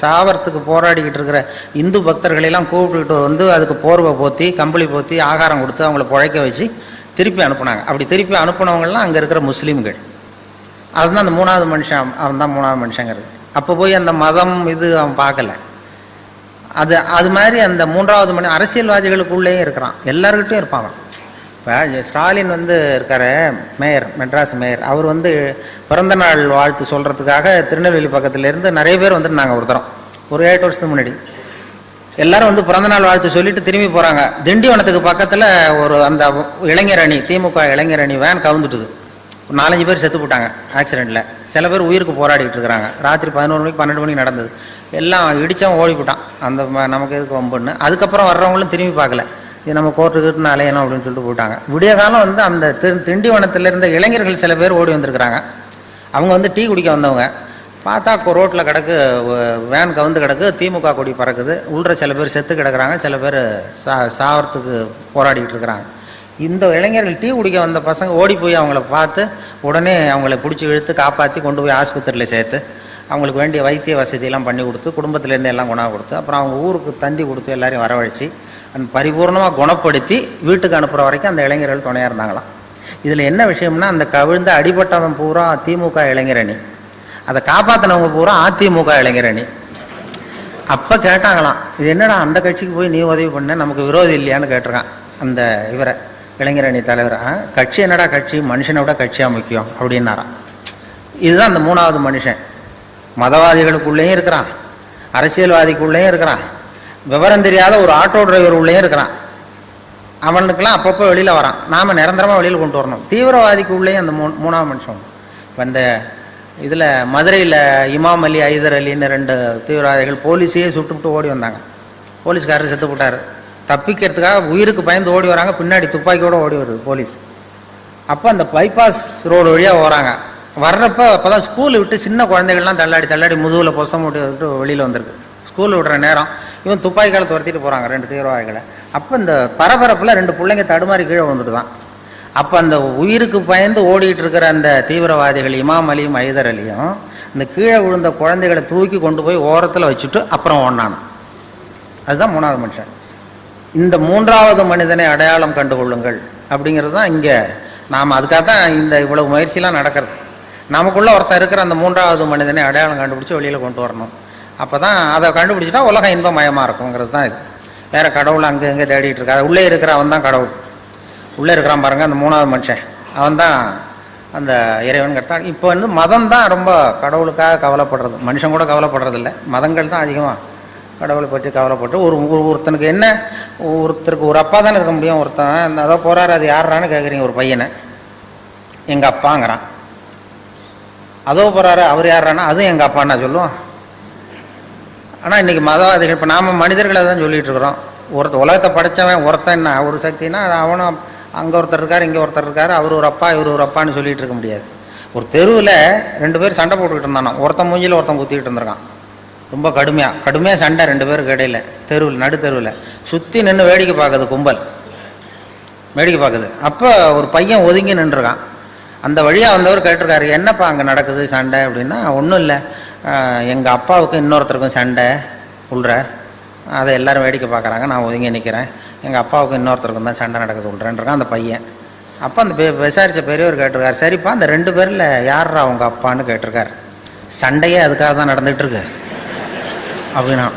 [SPEAKER 1] சாவறதுக்கு போராடிக்கிட்டு இருக்கிற இந்து பக்தர்களெல்லாம் கூப்பிட்டுக்கிட்டு வந்து அதுக்கு போர்வை போற்றி கம்பளி போற்றி ஆகாரம் கொடுத்து அவங்கள பிழைக்க வச்சு திருப்பி அனுப்புனாங்க. அப்படி திருப்பி அனுப்புனவங்கலாம் அங்கே இருக்கிற முஸ்லீம்கள். அதுதான் அந்த 3வது மனுஷன், அவன் தான் 3வது மனுஷங்கிறது. அப்போ போய் அந்த மதம் இது அவன் பார்க்கல. அது மாதிரி அந்த 3வது மனிதன் அரசியல்வாதிகளுக்குள்ளேயும் இருக்கிறான், எல்லாருக்கிட்டையும் இருப்பாங்க. இப்போ ஸ்டாலின் வந்து இருக்காரு, மேயர், மெட்ராஸ் மேயர், அவர் வந்து பிறந்த நாள் வாழ்த்து சொல்கிறதுக்காக திருநெல்வேலி பக்கத்துலேருந்து நிறைய பேர் வந்துருந்தாங்க. ஒரு 8 வருஷத்துக்கு முன்னாடி எல்லாரும் வந்து பிறந்தநாள் வாழ்த்து சொல்லிட்டு திரும்பி போகிறாங்க. திண்டிவனத்துக்கு பக்கத்தில் ஒரு அந்த இளைஞர் அணி, திமுக இளைஞர் அணி வேன் கவுந்துட்டுது. 4-5 பேர் செத்து போட்டாங்க ஆக்சிடெண்ட்டில். சில பேர் உயிருக்கு போராடிட்டு இருக்கிறாங்க. ராத்திரி 11 மணிக்கு 12 மணிக்கு நடந்தது. எல்லாம் இடித்தவன் ஓடி போட்டான். அந்த நமக்கு எதுக்கு வம்புன்னு. அதுக்கப்புறம் வர்றவங்களும் திரும்பி பார்க்கல, இது நம்ம கோர்ட்டுக்கிட்டு அலையணும் அப்படின்னு சொல்லிட்டு போயிட்டாங்க. விடிய காலம் வந்து அந்த திண்டிவனத்தில் இருந்த இளைஞர்கள் சில பேர் ஓடி வந்திருக்கிறாங்க. அவங்க வந்து டீ குடிக்க வந்தவங்க. பார்த்தா ரோட்டில் கிடக்கு, வேன் கவுந்து கிடக்கு, திமுக கொடி பறக்குது. உள்ள சில பேர் செத்து கிடக்குறாங்க, சில பேர் சாவறதுக்கு போராடிக்கிட்டு இருக்கிறாங்க. இந்த இளைஞர்கள் டீ குடிக்க வந்த பசங்க ஓடி போய் அவங்கள பார்த்து உடனே அவங்கள பிடிச்சி இழுத்து காப்பாற்றி கொண்டு போய் ஆஸ்பத்திரியில் சேர்த்து அவங்களுக்கு வேண்டிய வைத்திய வசதியெல்லாம் பண்ணி கொடுத்து குடும்பத்திலேருந்து எல்லாம் குணம் கொடுத்து அப்புறம் அவங்க ஊருக்கு தந்தி கொடுத்து எல்லாரையும் வரவழைச்சி அந்த பரிபூர்ணமாக குணப்படுத்தி வீட்டுக்கு அனுப்புகிற வரைக்கும் அந்த இளைஞர்கள் துணையாக இருந்தாங்களாம். இதில் என்ன விஷயம்னா, அந்த கவிழ்ந்த அடிபட்டவன் பூரா திமுக இளைஞரணி, அதை காப்பாற்றினவங்க பூரா அதிமுக இளைஞரணி. அப்போ கேட்டாங்களாம், இது என்னடா அந்த கட்சிக்கு போய் நீ உதவி பண்ண, நமக்கு விரோதி இல்லையான்னு கேட்டிருக்கான் அந்த இவரை, இளைஞரணி தலைவர். கட்சி என்னடா கட்சி, மனுஷனை விட கட்சியாக முக்கியம் அப்படின்னாராம். இதுதான் அந்த 3வது மனுஷன். மதவாதிகளுக்குள்ளேயும் இருக்கிறான், அரசியல்வாதிக்குள்ளேயும் இருக்கிறான், விவரம் தெரியாத ஒரு ஆட்டோ டிரைவர் உள்ளேயும் இருக்கிறான். அவனுக்கெல்லாம் அப்பப்போ வெளியில் வரான். நாம் நிரந்தரமாக வெளியில் கொண்டு வரணும். தீவிரவாதிக்கு உள்ளேயும் அந்த 3வது மனுஷன். இப்போ இந்த இதில் மதுரையில் இமாம் அலி, ஐதர் அலின்னு 2 தீவிரவாதிகள் போலீஸையே சுட்டுவிட்டு ஓடி வந்தாங்க. போலீஸ்காரர் செத்து போட்டார். தப்பிக்கிறதுக்காக உயிருக்கு பயந்து ஓடி வராங்க. பின்னாடி துப்பாக்கியோடு ஓடி வருது போலீஸ். அப்போ அந்த பைபாஸ் ரோடு வழியாக வராங்க. வர்றப்ப அப்போ தான் ஸ்கூல் விட்டு சின்ன குழந்தைகள்லாம் தள்ளாடி முதுகில் பொசம் விட்டு வெளியில் வந்திருக்கு. ஸ்கூல் விடுற நேரம் இவன் துப்பாக்கிகளை துரத்திட்டு போகிறாங்க 2 தீவிரவாதிகளை. அப்போ இந்த பரபரப்பில் 2 பிள்ளைங்க தடுமாறி கீழே வந்துட்டு தான். அப்போ அந்த உயிருக்கு பயந்து ஓடிட்டு இருக்கிற அந்த தீவிரவாதிகள் இமாம் அலியும் ஐதர் அலியும் இந்த கீழே விழுந்த குழந்தைகளை தூக்கி கொண்டு போய் ஓரத்தில் வச்சுட்டு அப்புறம் ஓடினான். அதுதான் 3வது மனுஷன். இந்த 3வது மனிதனை அடையாளம் கண்டுகொள்ளுங்கள் அப்படிங்கிறது தான் இங்கே நாம், அதுக்காக தான் இந்த இவ்வளவு முயற்சியெலாம் நடக்கிறது. நமக்குள்ளே ஒருத்தர் இருக்கிற அந்த 3வது மனிதனை அடையாளம் கண்டுபிடிச்சி வெளியில் கொண்டு வரணும். அப்போ தான் அதை கண்டுபிடிச்சிட்டா உலகம் இன்பமயமாக இருக்குங்கிறது தான் இது. வேறு கடவுள் அங்கே எங்கே தேடிட்டு இருக்கா, உள்ளே இருக்கிற அவன் தான் கடவுள். உள்ளே இருக்கிறான் பாருங்கள் அந்த 3வது மனுஷன், அவன் தான் அந்த இறைவன் கட்டான். இப்போ வந்து மதம் தான் ரொம்ப கடவுளுக்காக கவலைப்படுறது, மனுஷன் கூட கவலைப்படுறதில்லை. மதங்கள் தான் அதிகமாக கடவுளை பற்றி கவலைப்பட்டு ஒருத்தனுக்கு என்ன, ஒருத்தருக்கு ஒரு அப்பா தானே இருக்க முடியும். ஒருத்தன் அதோ போகிறாரு, அது யாரான்னு கேட்குறீங்க. ஒரு பையனை எங்கள் அப்பாங்கிறான். அதோ போகிறாரு, அவர் யாரானா அதுவும் எங்கள் அப்பான்னா சொல்லுவோம். ஆனால் இன்றைக்கி மதவாதிகள், இப்போ நாம் மனிதர்களை தான் சொல்லிகிட்டு இருக்கிறோம். உலகத்தை படைத்தவன் ஒருத்தன் என்ன ஒரு சக்தினா அது அவனும் அங்கே ஒருத்தர் இருக்கார், இங்கே ஒருத்தர் இருக்கார், அவர் ஒரு அப்பா இவர் ஒரு அப்பான்னு சொல்லிகிட்டு இருக்க முடியாது. ஒரு தெருவில் 2 பேர் சண்டை போட்டுக்கிட்டு இருந்தானோ, ஒருத்தன் மூஞ்சியில் ஒருத்தன் குத்திக்கிட்டு இருந்திருக்கான். ரொம்ப கடுமையாக சண்டை 2 பேருக்கு இடையில, தெருவில் நடு தெருவில் சுற்றி நின்று வேடிக்கை பார்க்குது கும்பல், வேடிக்கை பார்க்குது. அப்போ ஒரு பையன் ஒதுங்கி நின்றுருக்கான். அந்த வழியாக வந்தவர் கேட்டிருக்காரு, என்னப்பா அங்கே நடக்குது சண்டை அப்படின்னா, ஒன்றும் இல்லை, எங்கள் அப்பாவுக்கும் இன்னொருத்தருக்கும் சண்டை உள்ற, அதை எல்லோரும் வேடிக்கை பார்க்குறாங்க, நான் ஒதுங்கி நிற்கிறேன், எங்கள் அப்பாவுக்கும் இன்னொருத்தருக்கும் தான் சண்டை நடக்குது உள்றேன்றான் அந்த பையன். அப்போ அந்த விசாரித்த பெரியவர் கேட்டிருக்காரு, சரிப்பா அந்த 2 பேரில் யாரா அவங்க அப்பான்னு கேட்டிருக்காரு. சண்டையே அதுக்காக தான் நடந்துகிட்ருக்கு அப்படின்னா.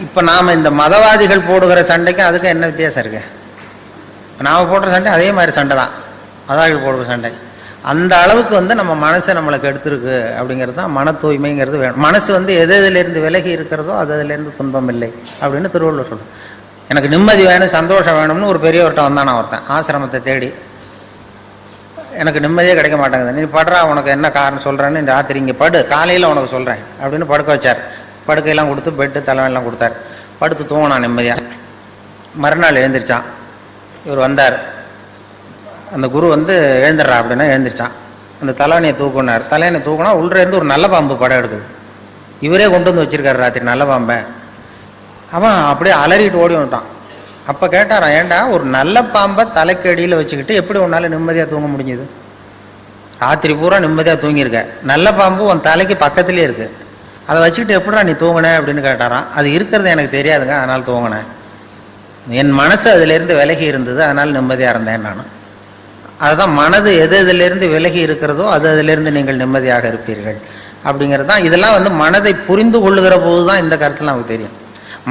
[SPEAKER 1] இப்போ நாம் இந்த மதவாதிகள் போடுகிற சண்டைக்கும் அதுக்கும் என்ன வித்தியாசம் இருக்குது? நாம் போடுற சண்டை அதே மாதிரி சண்டை தான், மதவாதிகள் போடுற சண்டை. அந்த அளவுக்கு நம்ம மனசை நம்மளுக்கு எடுத்துருக்கு அப்படிங்கிறது தான் மன தூய்மைங்கிறது வேணும். மனசு எதுலேருந்து விலகி இருக்கிறதோ அதுலேருந்து துன்பம் இல்லை அப்படின்னு திருவள்ளுவர் சொல்லுவோம். எனக்கு நிம்மதி வேணும், சந்தோஷம் வேணும்னு ஒரு பெரியவர்கிட்ட வந்தான் ஒருத்தன் ஆசிரமத்தை தேடி. எனக்கு நிம்மதியே கிடைக்க மாட்டேங்குது, நீ படுறா, உனக்கு என்ன காரணம் சொல்கிறேன்னு, இந்த ராத்திரி இங்கே படு, காலையில் உனக்கு சொல்கிறேன் அப்படின்னு படுக்க வச்சார். படுக்கையெல்லாம் கொடுத்து பெட்டு தலைவெல்லாம் கொடுத்தார். படுத்து தூங்கினான் நிம்மதியாக. மறுநாள் எழுந்திரிச்சான். இவர் வந்தார். அந்த குரு எழுந்துடுறா அப்படின்னா எழுந்திரிச்சான். அந்த தலைவனையை தூக்குனார். தலைவனை தூக்குனா உள்ளேருந்து ஒரு நல்ல பாம்பு படம் எடுக்குது. இவரே கொண்டு வந்து வச்சிருக்காரு ராத்திரி நல்ல பாம்பை. அவன் அப்படியே அலறிட்டு ஓடி வந்துட்டான். அப்போ கேட்டாரான், ஏண்டா ஒரு நல்ல பாம்பை தலைக்கு அடியில் வச்சுக்கிட்டு எப்படி உன்னால் நிம்மதியாக தூங்க முடிஞ்சுது? ராத்திரி பூரா நிம்மதியாக தூங்கியிருக்க, நல்ல பாம்பு உன் தலைக்கு பக்கத்துலேயே இருக்குது, அதை வச்சுக்கிட்டு எப்படிடா நீ தூங்கினேன் அப்படின்னு கேட்டாரான். அது இருக்கிறது எனக்கு தெரியாதுங்க, அதனால் தூங்கினேன், என் மனசு அதிலேருந்து விலகி இருந்தது, அதனால் நிம்மதியாக இருந்தேன் நான். அதுதான் மனது எதிலிருந்து விலகி இருக்கிறதோ அதிலிருந்து நீங்கள் நிம்மதியாக இருப்பீர்கள் அப்படிங்கிறது தான். இதெல்லாம் மனதை புரிந்து கொள்ளுகிற போது தான் இந்த கருத்தில் நமக்கு தெரியும்.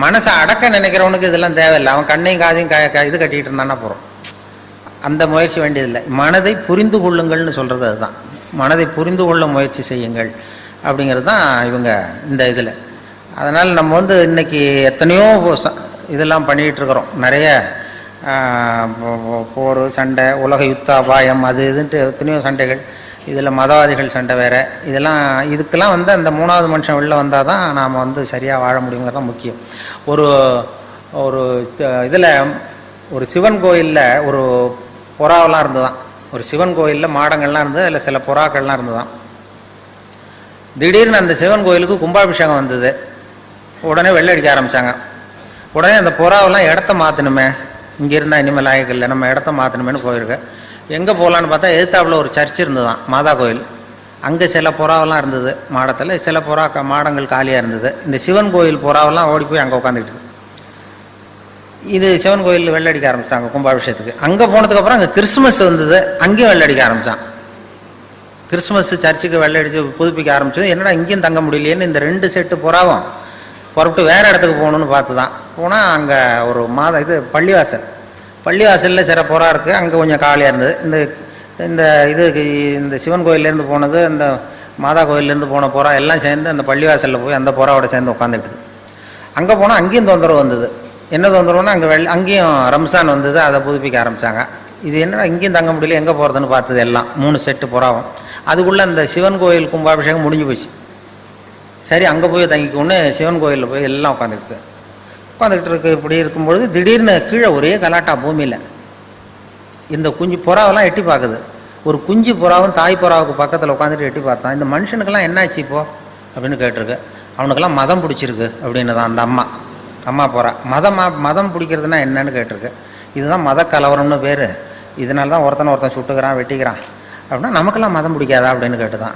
[SPEAKER 1] மனசை அடக்க நினைக்கிறவனுக்கு இதெல்லாம் தேவையில்லை. அவன் கண்ணையும் காதையும் இது கட்டிகிட்டு இருந்தானா போகிறோம், அந்த முயற்சி வேண்டியதில்லை. மனதை புரிந்து கொள்ளுங்கள்னு சொல்கிறது அதுதான். மனதை புரிந்து கொள்ள முயற்சி செய்யுங்கள் அப்படிங்கிறது தான் இவங்க இந்த இதில். அதனால் நம்ம இன்னைக்கு எத்தனையோ இதெல்லாம் பண்ணிகிட்டு இருக்கிறோம். நிறைய போர், சண்டை, உலக யுத்த அபாயம், அது இதுன்ட்டு எத்தனையோ சண்டைகள். இதில் மதவாதிகள் சண்டை வேறு. இதெல்லாம் இதுக்கெல்லாம் அந்த 3வது மனுஷன் வெளில வந்தால் தான் நாம் சரியாக வாழ முடியுங்கிறது தான் முக்கியம். ஒரு ஒரு இதில் ஒரு சிவன் கோயிலில் ஒரு புறாவெல்லாம் இருந்துதான். ஒரு சிவன் கோயிலில் மாடங்கள்லாம் இருந்தது, அதில் சில புறாக்கள்லாம் இருந்துதான். திடீர்னு அந்த சிவன் கோயிலுக்கு கும்பாபிஷேகம் வந்தது. உடனே வெள்ளை அடிக்க ஆரம்பித்தாங்க. உடனே அந்த புறாவெல்லாம் இடத்த மாற்றணுமே, இங்கே இருந்தால் இனிமேல் ஆகிக்கல, நம்ம இடத்த மாற்றணுமேனு போயிருக்கு. எங்கே போகலான்னு பார்த்தா எதிர்த்தாப்புல ஒரு சர்ச் இருந்துதான், மாதா கோயில். அங்கே சில புறாவெல்லாம் இருந்தது மாடத்தில், சில மாடங்கள் காலியாக இருந்தது. இந்த சிவன் கோயில் புறாவெல்லாம் ஓடி போய் அங்கே உட்காந்துக்கிட்டு. இது சிவன் கோயில் வெள்ளடிக்க ஆரம்பிச்சிட்டாங்க கும்பாபிஷேகத்துக்கு. அங்கே போனதுக்கப்புறம் அங்கே கிறிஸ்துமஸ் வந்தது, அங்கேயும் வெள்ளடிக்க ஆரம்பித்தான். கிறிஸ்துமஸ் சர்ச்சுக்கு வெள்ளடிச்சு புதுப்பிக்க ஆரம்பிச்சது. என்னடா இங்கேயும் தங்க முடியலையேன்னு இந்த 2 செட்டு புறாவும் புறப்பட்டு வேறு இடத்துக்கு போகணுன்னு பார்த்து தான் போனால் அங்கே ஒரு பள்ளிவாசலில் சில புறா இருக்குது, அங்கே கொஞ்சம் காலியாக இருந்தது. இந்த சிவன் கோயிலேருந்து போனது, இந்த மாதா கோயிலேருந்து போன புறா எல்லாம் சேர்ந்து அந்த பள்ளிவாசலில் போய் அந்த புறாவோட சேர்ந்து உட்காந்துக்கிட்டு. அங்கே போனால் அங்கேயும் தொந்தரவு வந்தது. என்ன தொந்தரவுன்னா அங்கேயும் ரம்சான் வந்தது, அதை புதுப்பிக்க ஆரம்பித்தாங்க. இது என்னடா இங்கேயும் தங்க முடியல, எங்கே போகிறதுன்னு பார்த்தது எல்லாம் 3 செட்டு புறாவும். அதுக்குள்ளே அந்த சிவன் கோயில் கும்பாபிஷேகம் முடிஞ்சு போச்சு. சரி அங்கே போய் தங்கிக்கொண்டு சிவன் கோயிலில் போய் எல்லாம் உட்காந்துக்கிட்டு இருக்கு. இப்படி இருக்கும்பொழுது திடீர்னு கீழே ஒரே கலாட்டா பூமியில். இந்த குஞ்சு புறாவெல்லாம் எட்டி பார்க்குது. ஒரு குஞ்சு புறாவும் தாய் புறாவுக்கு பக்கத்தில் உட்காந்துட்டு எட்டி பார்த்தான். இந்த மனுஷனுக்கெல்லாம் என்ன ஆச்சு இப்போ அப்படின்னு கேட்டிருக்கு. அவனுக்கெல்லாம் மதம் பிடிச்சிருக்கு அப்படின்னு தான் அந்த அம்மா புறா. மதம் பிடிக்கிறதுனா என்னன்னு கேட்டிருக்கு. இதுதான் மத கலவரம்னு பேர். இதனால தான் ஒருத்தன் சுட்டுக்கிறான், வெட்டிக்கிறான் அப்படின்னா நமக்கெல்லாம் மதம் பிடிக்காதா அப்படின்னு கேட்டுதான்.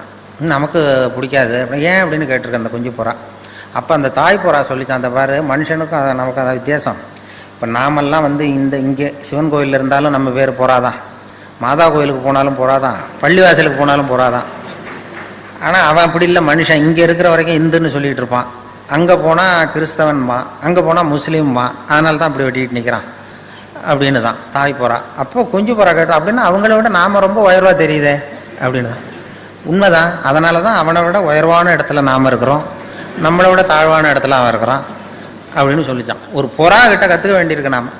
[SPEAKER 1] நமக்கு பிடிக்காது அப்படின்னா ஏன் அப்படின்னு கேட்டிருக்கு அந்த குஞ்சு புறா. அப்போ அந்த தாய் புறா சொல்லித்தான், அந்த பாரு மனுஷனுக்கும் நமக்கு அதான் வித்தியாசம். இப்போ நாமெல்லாம் இங்கே சிவன் கோயிலில் இருந்தாலும் நம்ம பேர் புறாதான், மாதா கோயிலுக்கு போனாலும் புறாதான், பள்ளிவாசலுக்கு போனாலும் புறாதான். ஆனால் அவன் அப்படி இல்லை, மனுஷன் இங்கே இருக்கிற வரைக்கும் இந்துன்னு சொல்லிகிட்டு இருப்பான். அங்கே போனால் கிறிஸ்தவன்மா, அங்கே போனால் முஸ்லீம்மா, அதனால தான் அப்படி வெட்டிட்டு நிற்கிறான் அப்படின்னு தான் தாய் புறா. அப்போ குஞ்சு புறா கேட்டோம், அப்படின்னா அவங்கள விட நாம் ரொம்ப உயர்வாக தெரியுதே அப்படின்னு தான். உண்மைதான். அதனால தான் அவனை விட உயர்வான இடத்துல நாம் இருக்கிறோம், நம்மளை விட தாழ்வான இடத்துல அவன் இருக்கிறான். அப்படின்னு சொல்லிச்சான். ஒரு புறா கிட்ட கற்றுக்க வேண்டியிருக்கு நாம்.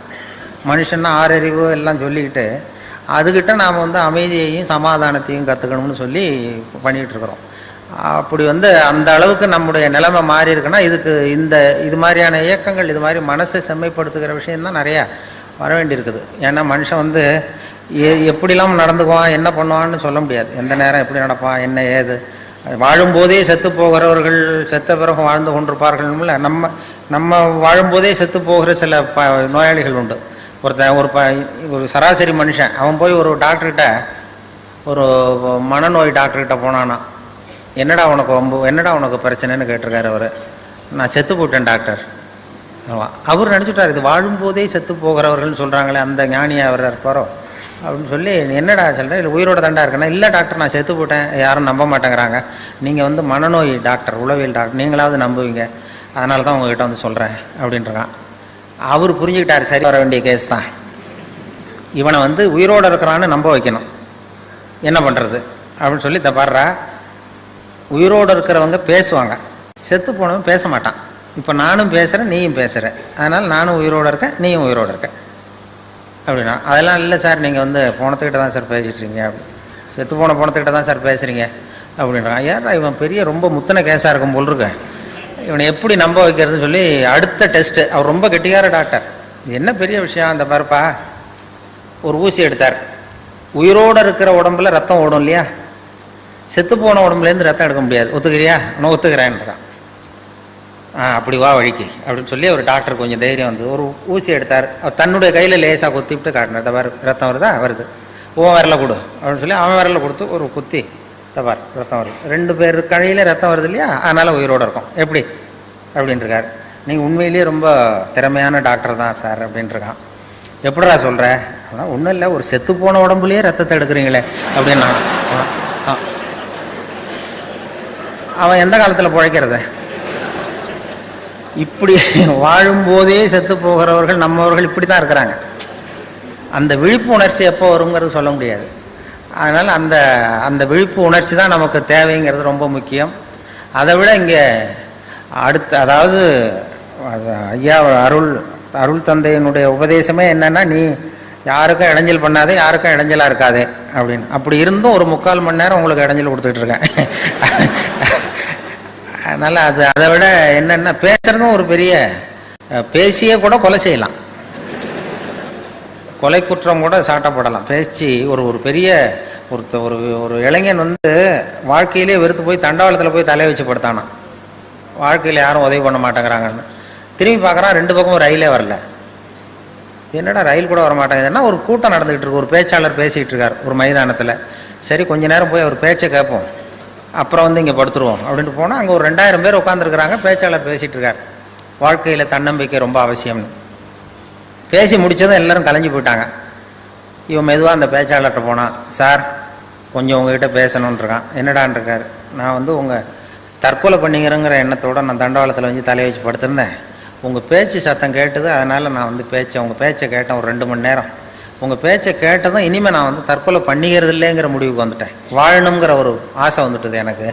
[SPEAKER 1] மனுஷன்னா ஆறறிவு எல்லாம் சொல்லிக்கிட்டு அதுக்கிட்ட நாம் வந்து அமைதியையும் சமாதானத்தையும் கற்றுக்கணும்னு சொல்லி பண்ணிகிட்டு இருக்கிறோம். அப்படி வந்து அந்த அளவுக்கு நம்முடைய நிலைமை மாறி இருக்குன்னா இதுக்கு இது மாதிரியான இயக்கங்கள், இது மாதிரி மனசை செம்மைப்படுத்துகிற விஷயம்தான் நிறையா வர வேண்டியிருக்குது. ஏன்னா மனுஷன் வந்து எப்படிலாம் நடந்துக்குவான், என்ன பண்ணுவான்னு சொல்ல முடியாது. எந்த நேரம் எப்படி நடப்பான், என்ன ஏது. வாழும்போதே செத்து போகிறவர்கள் செத்த பிறகு வாழ்ந்து கொண்டிருப்பார்கள்ல. நம்ம வாழும்போதே செத்து போகிற சில நோயாளிகள் உண்டு. ஒரு சராசரி மனுஷன் அவன் போய் ஒரு டாக்டர்கிட்ட, ஒரு மனநோய் டாக்டர்கிட்ட போனானா, என்னடா உனக்கு பிரச்சனைன்னு கேட்டிருக்காரு அவர். நான் செத்து போயிட்டேன் டாக்டர். அவர் நினச்சிட்டார் இது வாழும்போதே செத்து போகிறவர்கள் சொல்கிறாங்களே அந்த ஞானியை அவர் இருப்பாரோ அப்படின்னு சொல்லி, என்னடா சொல்கிறேன், இல்லை உயிரோட தாண்டா இருக்கேன்னா, இல்லை டாக்டர் நான் செத்து போட்டேன், யாரும் நம்ப மாட்டேங்கிறாங்க, நீங்கள் வந்து மனநோய் டாக்டர், உளவியல் டாக்டர், நீங்களாவது நம்புவீங்க, அதனால தான் உங்ககிட்ட வந்து சொல்கிறேன் அப்படின்றான். அவர் புரிஞ்சுக்கிட்டார், சரி வர வேண்டிய கேஸ் தான், இவனை வந்து உயிரோடு இருக்கிறான்னு நம்ப வைக்கணும், என்ன பண்ணுறது அப்படின்னு சொல்லி தப்பாடுறா. உயிரோடு இருக்கிறவங்க பேசுவாங்க, செத்து போனவன் பேச மாட்டான். இப்போ நானும் பேசுகிறேன், நீயும் பேசுகிற, அதனால் நானும் உயிரோடு இருக்கேன், நீயும் உயிரோடு இருக்க அப்படின்னா. அதெல்லாம் இல்லை சார், நீங்கள் வந்து போனத்துக்கிட்ட தான் சார் பேசிட்டுருங்க, அப்படி செத்து போன போனத்துக்கிட்ட தான் சார் பேசுகிறீங்க அப்படின்றான். ஏன்னா இவன் பெரிய ரொம்ப முத்தனை கேஸாக இருக்கும் போல் இருக்க, இவனை எப்படி நம்ப வைக்கிறதுன்னு சொல்லி அடுத்த டெஸ்ட்டு. அவர் ரொம்ப கெட்டிக்கார டாக்டர், இது என்ன பெரிய விஷயம், அந்த பாருப்பா ஒரு ஊசி எடுத்தார். உயிரோடு இருக்கிற உடம்புல ரத்தம் ஓடும் இல்லையா, செத்து போன உடம்புலேருந்து ரத்தம் எடுக்க முடியாது, ஒத்துக்கிறியா? நான் ஒத்துக்கிறேன்றான். அப்படி வா வழிக்கு அப்படின்னு சொல்லி ஒரு டாக்டர் கொஞ்சம் தைரியம் வந்து ஒரு ஊசி எடுத்தார். அவர் தன்னுடைய கையில் லேசாக குத்திவிட்டு காட்டினார். தபார் ரத்தம் வருதா, வருது, ஓ விரல கொடு அப்படின்னு சொல்லி அவன் விரல கொடுத்து ஒரு குத்தி, தபார் ரத்தம் வருது, 2 பேர் கையில் ரத்தம் வருது இல்லையா, அதனால் உயிரோடு இருக்கும், எப்படி அப்படின்ட்டுருக்கார். நீங்கள் உண்மையிலேயே ரொம்ப திறமையான டாக்டர் தான் சார் அப்படின்ட்டுருக்கான். எப்படிடா சொல்கிற அப்படின்னா, ஒன்றும் இல்லை, ஒரு செத்து போன உடம்புலேயே ரத்தத்தை எடுக்கிறீங்களே அப்படின்னா. அவன் எந்த காலத்தில் பிழைக்கிறத? இப்படி வாழும்போதே செத்து போகிறவர்கள் நம்மவர்கள் இப்படி தான் இருக்கிறாங்க. அந்த விழிப்பு உணர்ச்சி எப்போ வருங்கிறது சொல்ல முடியாது. அதனால் அந்த விழிப்பு உணர்ச்சி தான் நமக்கு தேவைங்கிறது ரொம்ப முக்கியம். அதை விட இங்கே அதாவது ஐயா அருள் தந்தையினுடைய உபதேசமே என்னன்னா, நீ யாருக்கும் இடைஞ்சல் பண்ணாதே, யாருக்கும் இடைஞ்சலாக இருக்காதே அப்படின்னு. அப்படி இருந்தும் ஒரு 3/4 மணி நேரம் உங்களுக்கு இடைஞ்சல் கொடுத்துட்டு இருக்கேன். அதனால் அதை விட என்னென்ன பேசுறதும் ஒரு பெரிய, பேசியே கூட கொலை செய்யலாம், கொலை குற்றம் கூட சாட்டப்படலாம். பேச்சு ஒரு பெரிய ஒரு இளைஞன் வந்து வாழ்க்கையிலே வெறுத்து போய் தண்டவாளத்தில் போய் தலையை வச்சு படுத்தானா, வாழ்க்கையில் யாரும் உதவி பண்ண மாட்டேங்கிறாங்கன்னு. திரும்பி பார்க்குறான், 2 பக்கமும் ரயிலே வரல. என்னடா ரயில் கூட வர மாட்டேங்குதுன்னா, ஒரு கூட்டம் நடந்துகிட்டு இருக்கு, ஒரு பேச்சாளர் பேசிகிட்டு இருக்கார் ஒரு மைதானத்தில். சரி கொஞ்ச நேரம் போய் அவர் பேச்சை கேட்போம், அப்புறம் வந்து இங்கே படுத்துருவோம் அப்படின்ட்டு போனால் அங்கே ஒரு 2000 பேர் உட்காந்துருக்குறாங்க. பேச்சாளர் பேசிகிட்டு இருக்கார், வாழ்க்கையில் தன்னம்பிக்கை ரொம்ப அவசியம்னு. பேசி முடித்ததும் எல்லோரும் கலைஞ்சி போயிட்டாங்க. இவன் மெதுவாக அந்த பேச்சாளர்கிட்ட போனான். சார் கொஞ்சம் உங்ககிட்ட பேசணுன்னு இருக்கான். என்னடான் இருக்கார், நான் வந்து உங்கள் தற்கொலை பண்ணிக்கிறேங்கிற எண்ணத்தோடு நான் தண்டவாளத்தில் வந்து தலையை வச்சு படுத்திருந்தேன். உங்கள் பேச்சு சத்தம் கேட்டது, அதனால் நான் வந்து உங்கள் பேச்சை கேட்டேன் ஒரு 2 மணி நேரம். உங்கள் பேச்சை கேட்டதும் இனிமேல் நான் வந்து தற்கொலை பண்ணிக்கிறது இல்லைங்கிற முடிவுக்கு வந்துட்டேன், வாழணுங்கிற ஒரு ஆசை வந்துட்டுது எனக்கு.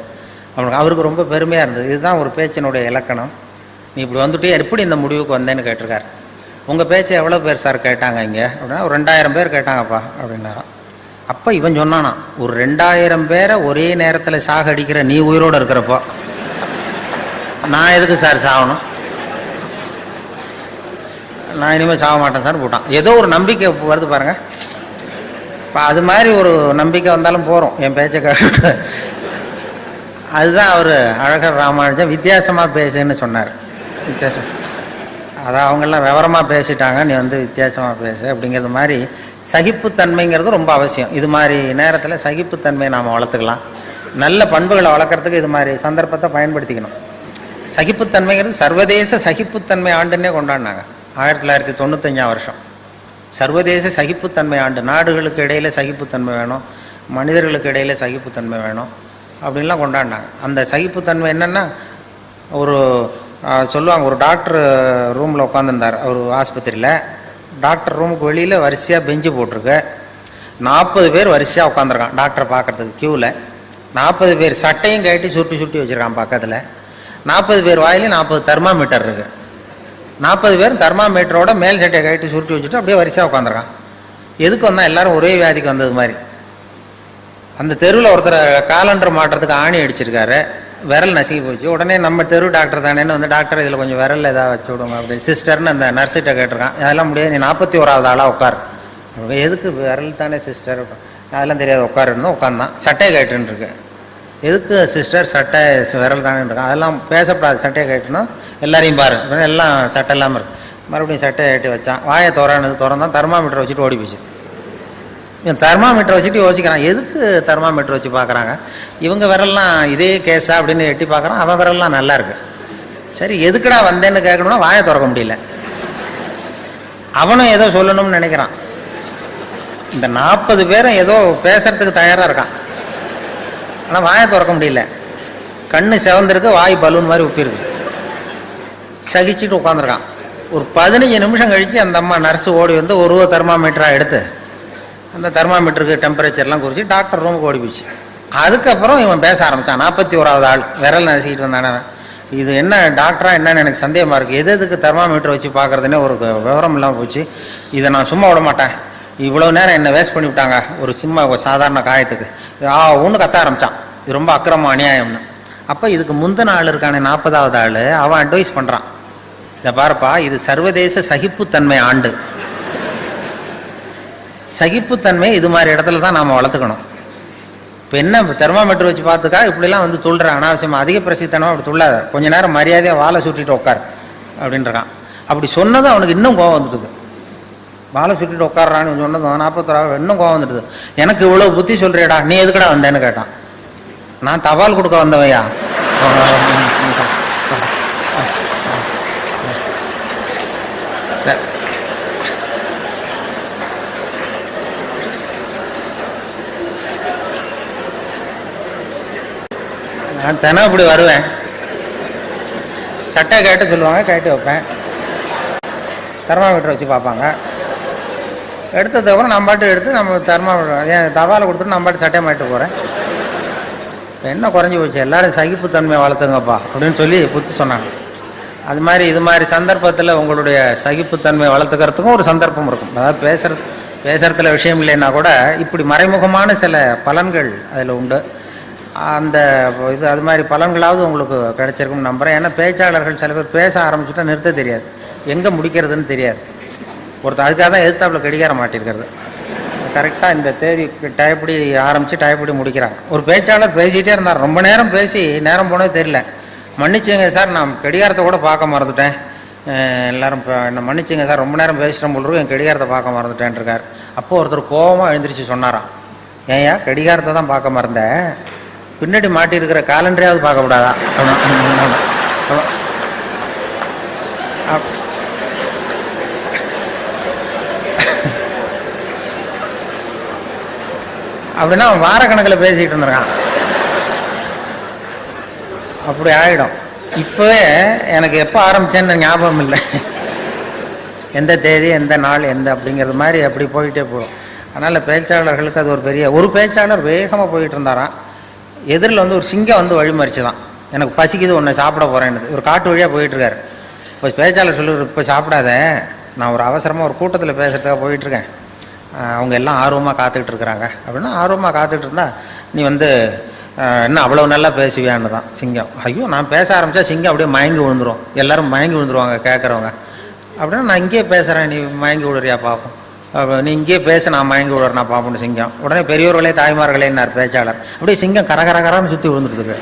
[SPEAKER 1] அவருக்கு ரொம்ப பெருமையாக இருந்தது. இதுதான் ஒரு பேச்சினுடைய இலக்கணம். நீ இப்படி வந்துட்டு எப்படி இந்த முடிவுக்கு வந்தேன்னு கேட்டிருக்காரு. உங்கள் பேச்சை எவ்வளோ பேர் சார் கேட்டாங்க இங்கே அப்படின்னா, ஒரு 2000 பேர் கேட்டாங்கப்பா அப்படின்னாராம். அப்போ இவன் சொன்னானா, ஒரு 2000 பேரை ஒரே நேரத்தில் சாகடிக்கிற நீ உயிரோடு இருக்கிறப்போ நான் எதுக்கு சார் சாகணும், நான் இனிமேல் சாக மாட்டேன் சார் போட்டான். ஏதோ ஒரு நம்பிக்கை வருது பாருங்கள். இப்போ அது மாதிரி ஒரு நம்பிக்கை வந்தாலும் போகிறோம் என் பேச்சை கேட்டு. அதுதான் அவர் அழகர் ராமானுஜன் வித்தியாசமாக பேசுன்னு சொன்னார். வித்தியாசம் அதான் அவங்கெல்லாம் விவரமாக பேசிட்டாங்க, நீ வந்து வித்தியாசமாக பேசு அப்படிங்கிறது மாதிரி. சகிப்புத்தன்மைங்கிறது ரொம்ப அவசியம். இது மாதிரி நேரத்தில் சகிப்புத்தன்மையை நாம் வளர்த்துக்கலாம். நல்ல பண்புகளை வளர்க்குறதுக்கு இது மாதிரி சந்தர்ப்பத்தை பயன்படுத்திக்கணும். சகிப்புத்தன்மைங்கிறது சர்வதேச சகிப்புத்தன்மை ஆண்டுன்னே கொண்டாடினாங்க 1995ஆம் வருஷம். சர்வதேச சகிப்புத்தன்மை ஆண்டு. நாடுகளுக்கு இடையில் சகிப்புத்தன்மை வேணும், மனிதர்களுக்கு இடையில் சகிப்புத்தன்மை வேணும் அப்படின்லாம் கொண்டாடினாங்க. அந்த சகிப்புத்தன்மை என்னென்னா, ஒரு சொல்லுவாங்க, ஒரு டாக்டர் ரூமில் உட்காந்துருந்தார் அவர் ஆஸ்பத்திரியில். டாக்டர் ரூமுக்கு வெளியில் வரிசையாக பெஞ்சு போட்டிருக்கு. 40 பேர் வரிசையாக உட்காந்துருக்கான் டாக்டரை பார்க்குறதுக்கு க்யூவில். 40 பேர் சட்டையும் கட்டி சுட்டி சுட்டி வச்சுருக்கான் பக்கத்தில். 40 பேர் வாயிலையும் 40 தெர்மாமீட்டர் இருக்குது. 40 பேரும் தெர்மாமீட்டரோட மேல் சட்டையை கட்டி சுருட்டி வச்சுட்டு அப்படியே வரிசையாக உட்காந்துருக்கான். எதுக்கு வந்தால் எல்லாரும் ஒரே வியாதிக்கு வந்தது மாதிரி. அந்த தெருவில் ஒருத்தர் காலண்டர் மாட்டுறதுக்கு ஆணி அடிச்சிருக்காரு, விரல் நசுக்கி போச்சு. உடனே நம்ம தெரு டாக்டர் தானேன்னு வந்து, டாக்டர் இதில் கொஞ்சம் விரல் ஏதாவது வச்சு விடுங்க அப்படின்னு சிஸ்டர்னு அந்த நர்ஸிட்ட கேட்டிருக்கான். அதெல்லாம் முடியாது, நீ 41வது ஆளாக உட்கார். எதுக்கு விரல் தானே சிஸ்டர், அதெல்லாம் தெரியாது உட்காருன்னு உட்காந்தான். சட்டையை கேட்டுன்னு இருக்கு. எதுக்கு சிஸ்டர் சட்டை விரல் தானே இருக்கான், அதெல்லாம் பேசப்படாது, சட்டையை கேட்டுணும் எல்லாரையும் பாரு, எல்லாம் சட்டை இல்லாமல் இருக்கு. மறுபடியும் சட்டையை கட்டி வச்சான். வாயை திறந்தான், தெர்மாமீட்டர் வச்சுட்டு ஓடி போச்சு. இவன் தெர்மாமீட்டர் வச்சுட்டு யோசிக்கிறான், எதுக்கு தெர்மாமீட்டர் வச்சு பார்க்குறாங்க, இவங்க விரல்லாம் இதே கேஸா அப்படின்னு எட்டி பார்க்குறான். அவன் விரல்லாம் நல்லா இருக்கு. சரி எதுக்குடா வந்தேன்னு கேட்கணும்னா வாயை திறக்க முடியல. அவனும் ஏதோ சொல்லணும்னு நினைக்கிறான். இந்த 40 பேரும் ஏதோ பேசுறதுக்கு தயாராக இருக்கான், ஆனால் வாயை திறக்க முடியல. கண்ணு செவந்திருக்கு, வாய் பலூன் மாதிரி உப்பிருக்கு. சகிச்சுட்டு உட்காந்துருக்கான். ஒரு 15 நிமிஷம் கழித்து அந்த அம்மா நர்ஸு ஓடி வந்து ஒரு தெர்மாமீட்டராக எடுத்து அந்த தெர்மாமீட்டருக்கு டெம்பரேச்சர்லாம் குறித்து டாக்டர் ரூமுக்கு ஓடி போச்சு. அதுக்கப்புறம் இவன் பேச ஆரம்பித்தான். 41வது ஆள் விரல் நசிக்கிட்டு வந்தானே. இது என்ன டாக்டரா என்னன்னு எனக்கு சந்தேகமாக இருக்குது, எதுக்கு தெர்மாமீட்டர் வச்சு பார்க்குறதுனே ஒரு விவரம் இல்லாமல் போச்சு. இதை நான் சும்மா விட மாட்டேன், இவ்வளோ நேரம் என்னை வேஸ்ட் பண்ணி விட்டாங்க ஒரு சும்மா சாதாரண காயத்துக்கு. ஒன்று கத்த ஆரம்பித்தான், இது ரொம்ப அக்கிரமம் அநியாயம்னு. அப்போ இதுக்கு முந்தின ஆள் இருக்கானே 40வது ஆள், அவன் அட்வைஸ் பண்ணுறான், இதை பாருப்பா, இது சர்வதேச சகிப்புத்தன்மை ஆண்டு. சகிப்புத்தன்மை இது மாதிரி இடத்துல தான் நாம் வளர்த்துக்கணும். இப்போ என்ன தெர்மாமீட்டர் வச்சு பார்த்துக்கா இப்படிலாம் வந்து துள்ளுறான் அனாவசியமாக, அதிக பிரசித்தனமாக அப்படி துள்ளாத, கொஞ்ச நேரம் மரியாதையாக வாழை சுட்டிட்டு உட்கார் அப்படின்றான். அப்படி சொன்னதும் அவனுக்கு இன்னும் கோவம் வந்துட்டுது. வாழை சுட்டிட்டு உட்காரான்னு சொன்னதும் 41 இன்னும் கோவம் வந்துடுது. எனக்கு இவ்வளோ புத்தி சொல்றியடா, நீ எதுக்கடா வந்தேன்னு கேட்டான். நான் தபால் கொடுக்க வந்தவையா, நான் தினம் இப்படி வருவேன், சட்டை கேட்டு சொல்லுவாங்க, கேட்டு வைப்பேன், தெர்மாமீட்டர் வச்சு பார்ப்பாங்க. எடுத்ததுக்கப்புறம் நம்ம பாட்டு எடுத்து நம்ம தெர்மாமீட்டர் ஏன் தபாலை கொடுத்துட்டு நம்ம பாட்டு சட்டையை மாட்டு போகிறேன். என்ன குறைஞ்சி போச்சு, எல்லாரும் சகிப்புத்தன்மை வளர்த்துங்கப்பா அப்படின்னு சொல்லி புத்தி சொன்னாங்க. அது மாதிரி இது மாதிரி சந்தர்ப்பத்தில் உங்களுடைய சகிப்புத்தன்மை வளர்த்துக்கிறதுக்கும் ஒரு சந்தர்ப்பம் இருக்கும். அதாவது பேசுறதுல விஷயம் இல்லைன்னா கூட இப்படி மறைமுகமான சில பலன்கள் அதில் உண்டு. அந்த இது அது மாதிரி பலன்களாவது உங்களுக்கு கிடைச்சிருக்கும்னு நம்புகிறேன். ஏன்னா பேச்சாளர்கள் சில பேர் பேச ஆரம்பிச்சுட்டா நிறுத்த தெரியாது, எங்கே முடிக்கிறதுன்னு தெரியாது. ஒருத்தர் அதுக்காக தான் எதிர்த்தாப்புல கடிகார மாட்டிருக்கிறது. கரெக்டாக இந்த தேதி டயப்படி ஆரம்பித்து டயப்படி முடிக்கிறாங்க. ஒரு பேச்சாளர் பேசிகிட்டே இருந்தார், ரொம்ப நேரம் பேசி நேரம் போனதே தெரியல. மன்னிச்சுங்க சார், நான் கடிகாரத்தை கூட பார்க்க மறந்துட்டேன், எல்லாரும் என்ன மன்னிச்சுங்க சார், ரொம்ப நேரம் பேசுகிறேன் போல் என் கடிகாரத்தை பார்க்க மறந்துட்டேன் இருக்கார். அப்போது ஒருத்தர் கோபமாக எழுந்திரிச்சு சொன்னாராம், ஏயா கடிகாரத்தை தான் பார்க்க மறந்தேன், பின்னாடி மாட்டி இருக்கிற காலண்டரையாவது பார்க்கக்கூடாதா? அப்படின்னா அவன் வாரக்கணக்கில் பேசிக்கிட்டு இருந்திருக்கான். அப்படி ஆகிடும். இப்போவே எனக்கு எப்போ ஆரம்பிச்சேன்னு ஞாபகம் இல்லை, எந்த தேதி எந்த நாள் எந்த அப்படிங்கிறது மாதிரி அப்படி போயிட்டே போகும். அதனால் பேச்சாளர்களுக்கு அது ஒரு பேச்சாளர் வேகமாக போயிட்டு இருந்தாராம். எதிரில் வந்து ஒரு சிங்கம் வந்து வழிமறிச்சு தான், எனக்கு பசிக்குது ஒன்று சாப்பிட போகிறேன்னு. ஒரு காட்டு வழியாக போயிட்டுருக்காரு. இப்போ பேச்சாளர் சொல்லுவார், இப்போ சாப்பிடாத, நான் ஒரு அவசரமாக ஒரு கூட்டத்தில் பேசுகிறதுக்காக போயிட்டுருக்கேன், அவங்க எல்லாம் ஆர்வமாக காத்துக்கிட்டு இருக்கிறாங்க அப்படின்னா, ஆர்வமாக காத்துக்கிட்டு இருந்தா நீ வந்து என்ன அவ்வளோ நல்லா பேசுவியான்னு தான் சிங்கம். ஐயோ நான் பேச ஆரம்பித்தா சிங்கம் அப்படியே மயங்கி விழுந்துரும், எல்லோரும் மயங்கி விழுந்துருவாங்க கேட்குறவங்க. அப்படின்னா நான் இங்கேயே பேசுகிறேன், நீ மயங்கி விடுறியா பார்ப்போம், நீ இங்கேயே பேச, நான் மயங்கி விடுறேன் நான் பார்ப்போம்னு சிங்கம். உடனே பெரியோர்களே தாய்மார்களேன்னார் பேச்சாளர். அப்படியே சிங்கம் கரகரகரான்னு சுற்றி விழுந்துருக்கு.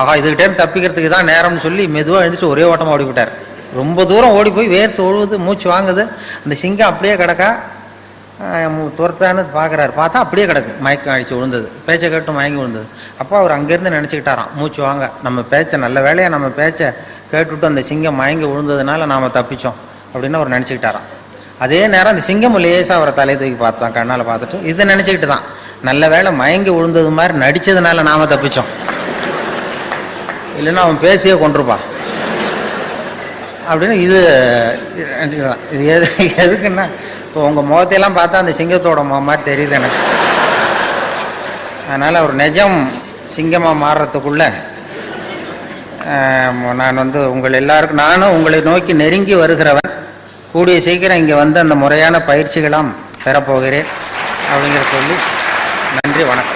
[SPEAKER 1] ஆஹா இதுகிட்டே தப்பிக்கிறதுக்கு தான் நேரம்னு சொல்லி மெதுவாக எழுந்துட்டு ஒரே ஓட்டமாக ஓடிவிட்டார். ரொம்ப தூரம் ஓடி போய் வேர்த்து ஒழுகுது, மூச்சு வாங்குது. அந்த சிங்கம் அப்படியே கிடக்கா, துரத்தான்னு பார்க்குறாரு, பார்த்தா அப்படியே கிடக்கு, மயக்கம் அடித்து விழுந்தது, பேச்சை கேட்டு மயங்கி விழுந்தது. அப்போ அவர் அங்கேருந்து நினச்சிக்கிட்டாராம், மூச்சு வாங்க, நம்ம பேச்சை நல்ல வேலையாக நம்ம பேச்சை கேட்டுவிட்டு அந்த சிங்கம் மயங்கி விழுந்ததுனால நாம் தப்பித்தோம் அப்படின்னு அவர் நினச்சிக்கிட்டாராம். அதே நேரம் அந்த சிங்கம் லேசாக அவரை தலையை தூக்கி பார்த்தான், கண்ணால் பார்த்துட்டு இதை நினச்சிக்கிட்டு தான், நல்ல வேலை மயங்கி விழுந்தது மாதிரி நடித்ததுனால நாம் தப்பித்தோம், இல்லைன்னா அவன் பேசியே கொண்டிருப்பான் அப்படின்னு. இது எதுக்குன்னா, இப்போ உங்கள் முகத்தையெல்லாம் பார்த்தா அந்த சிங்கத்தோட முகம் மாதிரி தெரியுது எனக்கு. அதனால் ஒரு நிஜம் சிங்கமாக மாறுறதுக்குள்ள நான் வந்து உங்கள் எல்லாருக்கும், நானும் உங்களை நோக்கி நெருங்கி வருகிறவன், கூடிய சீக்கிரம் இங்கே வந்து அந்த முறையான பயிற்சிகளாம் பெறப்போகிறேன் அப்படிங்கிற சொல்லி நன்றி, வணக்கம்.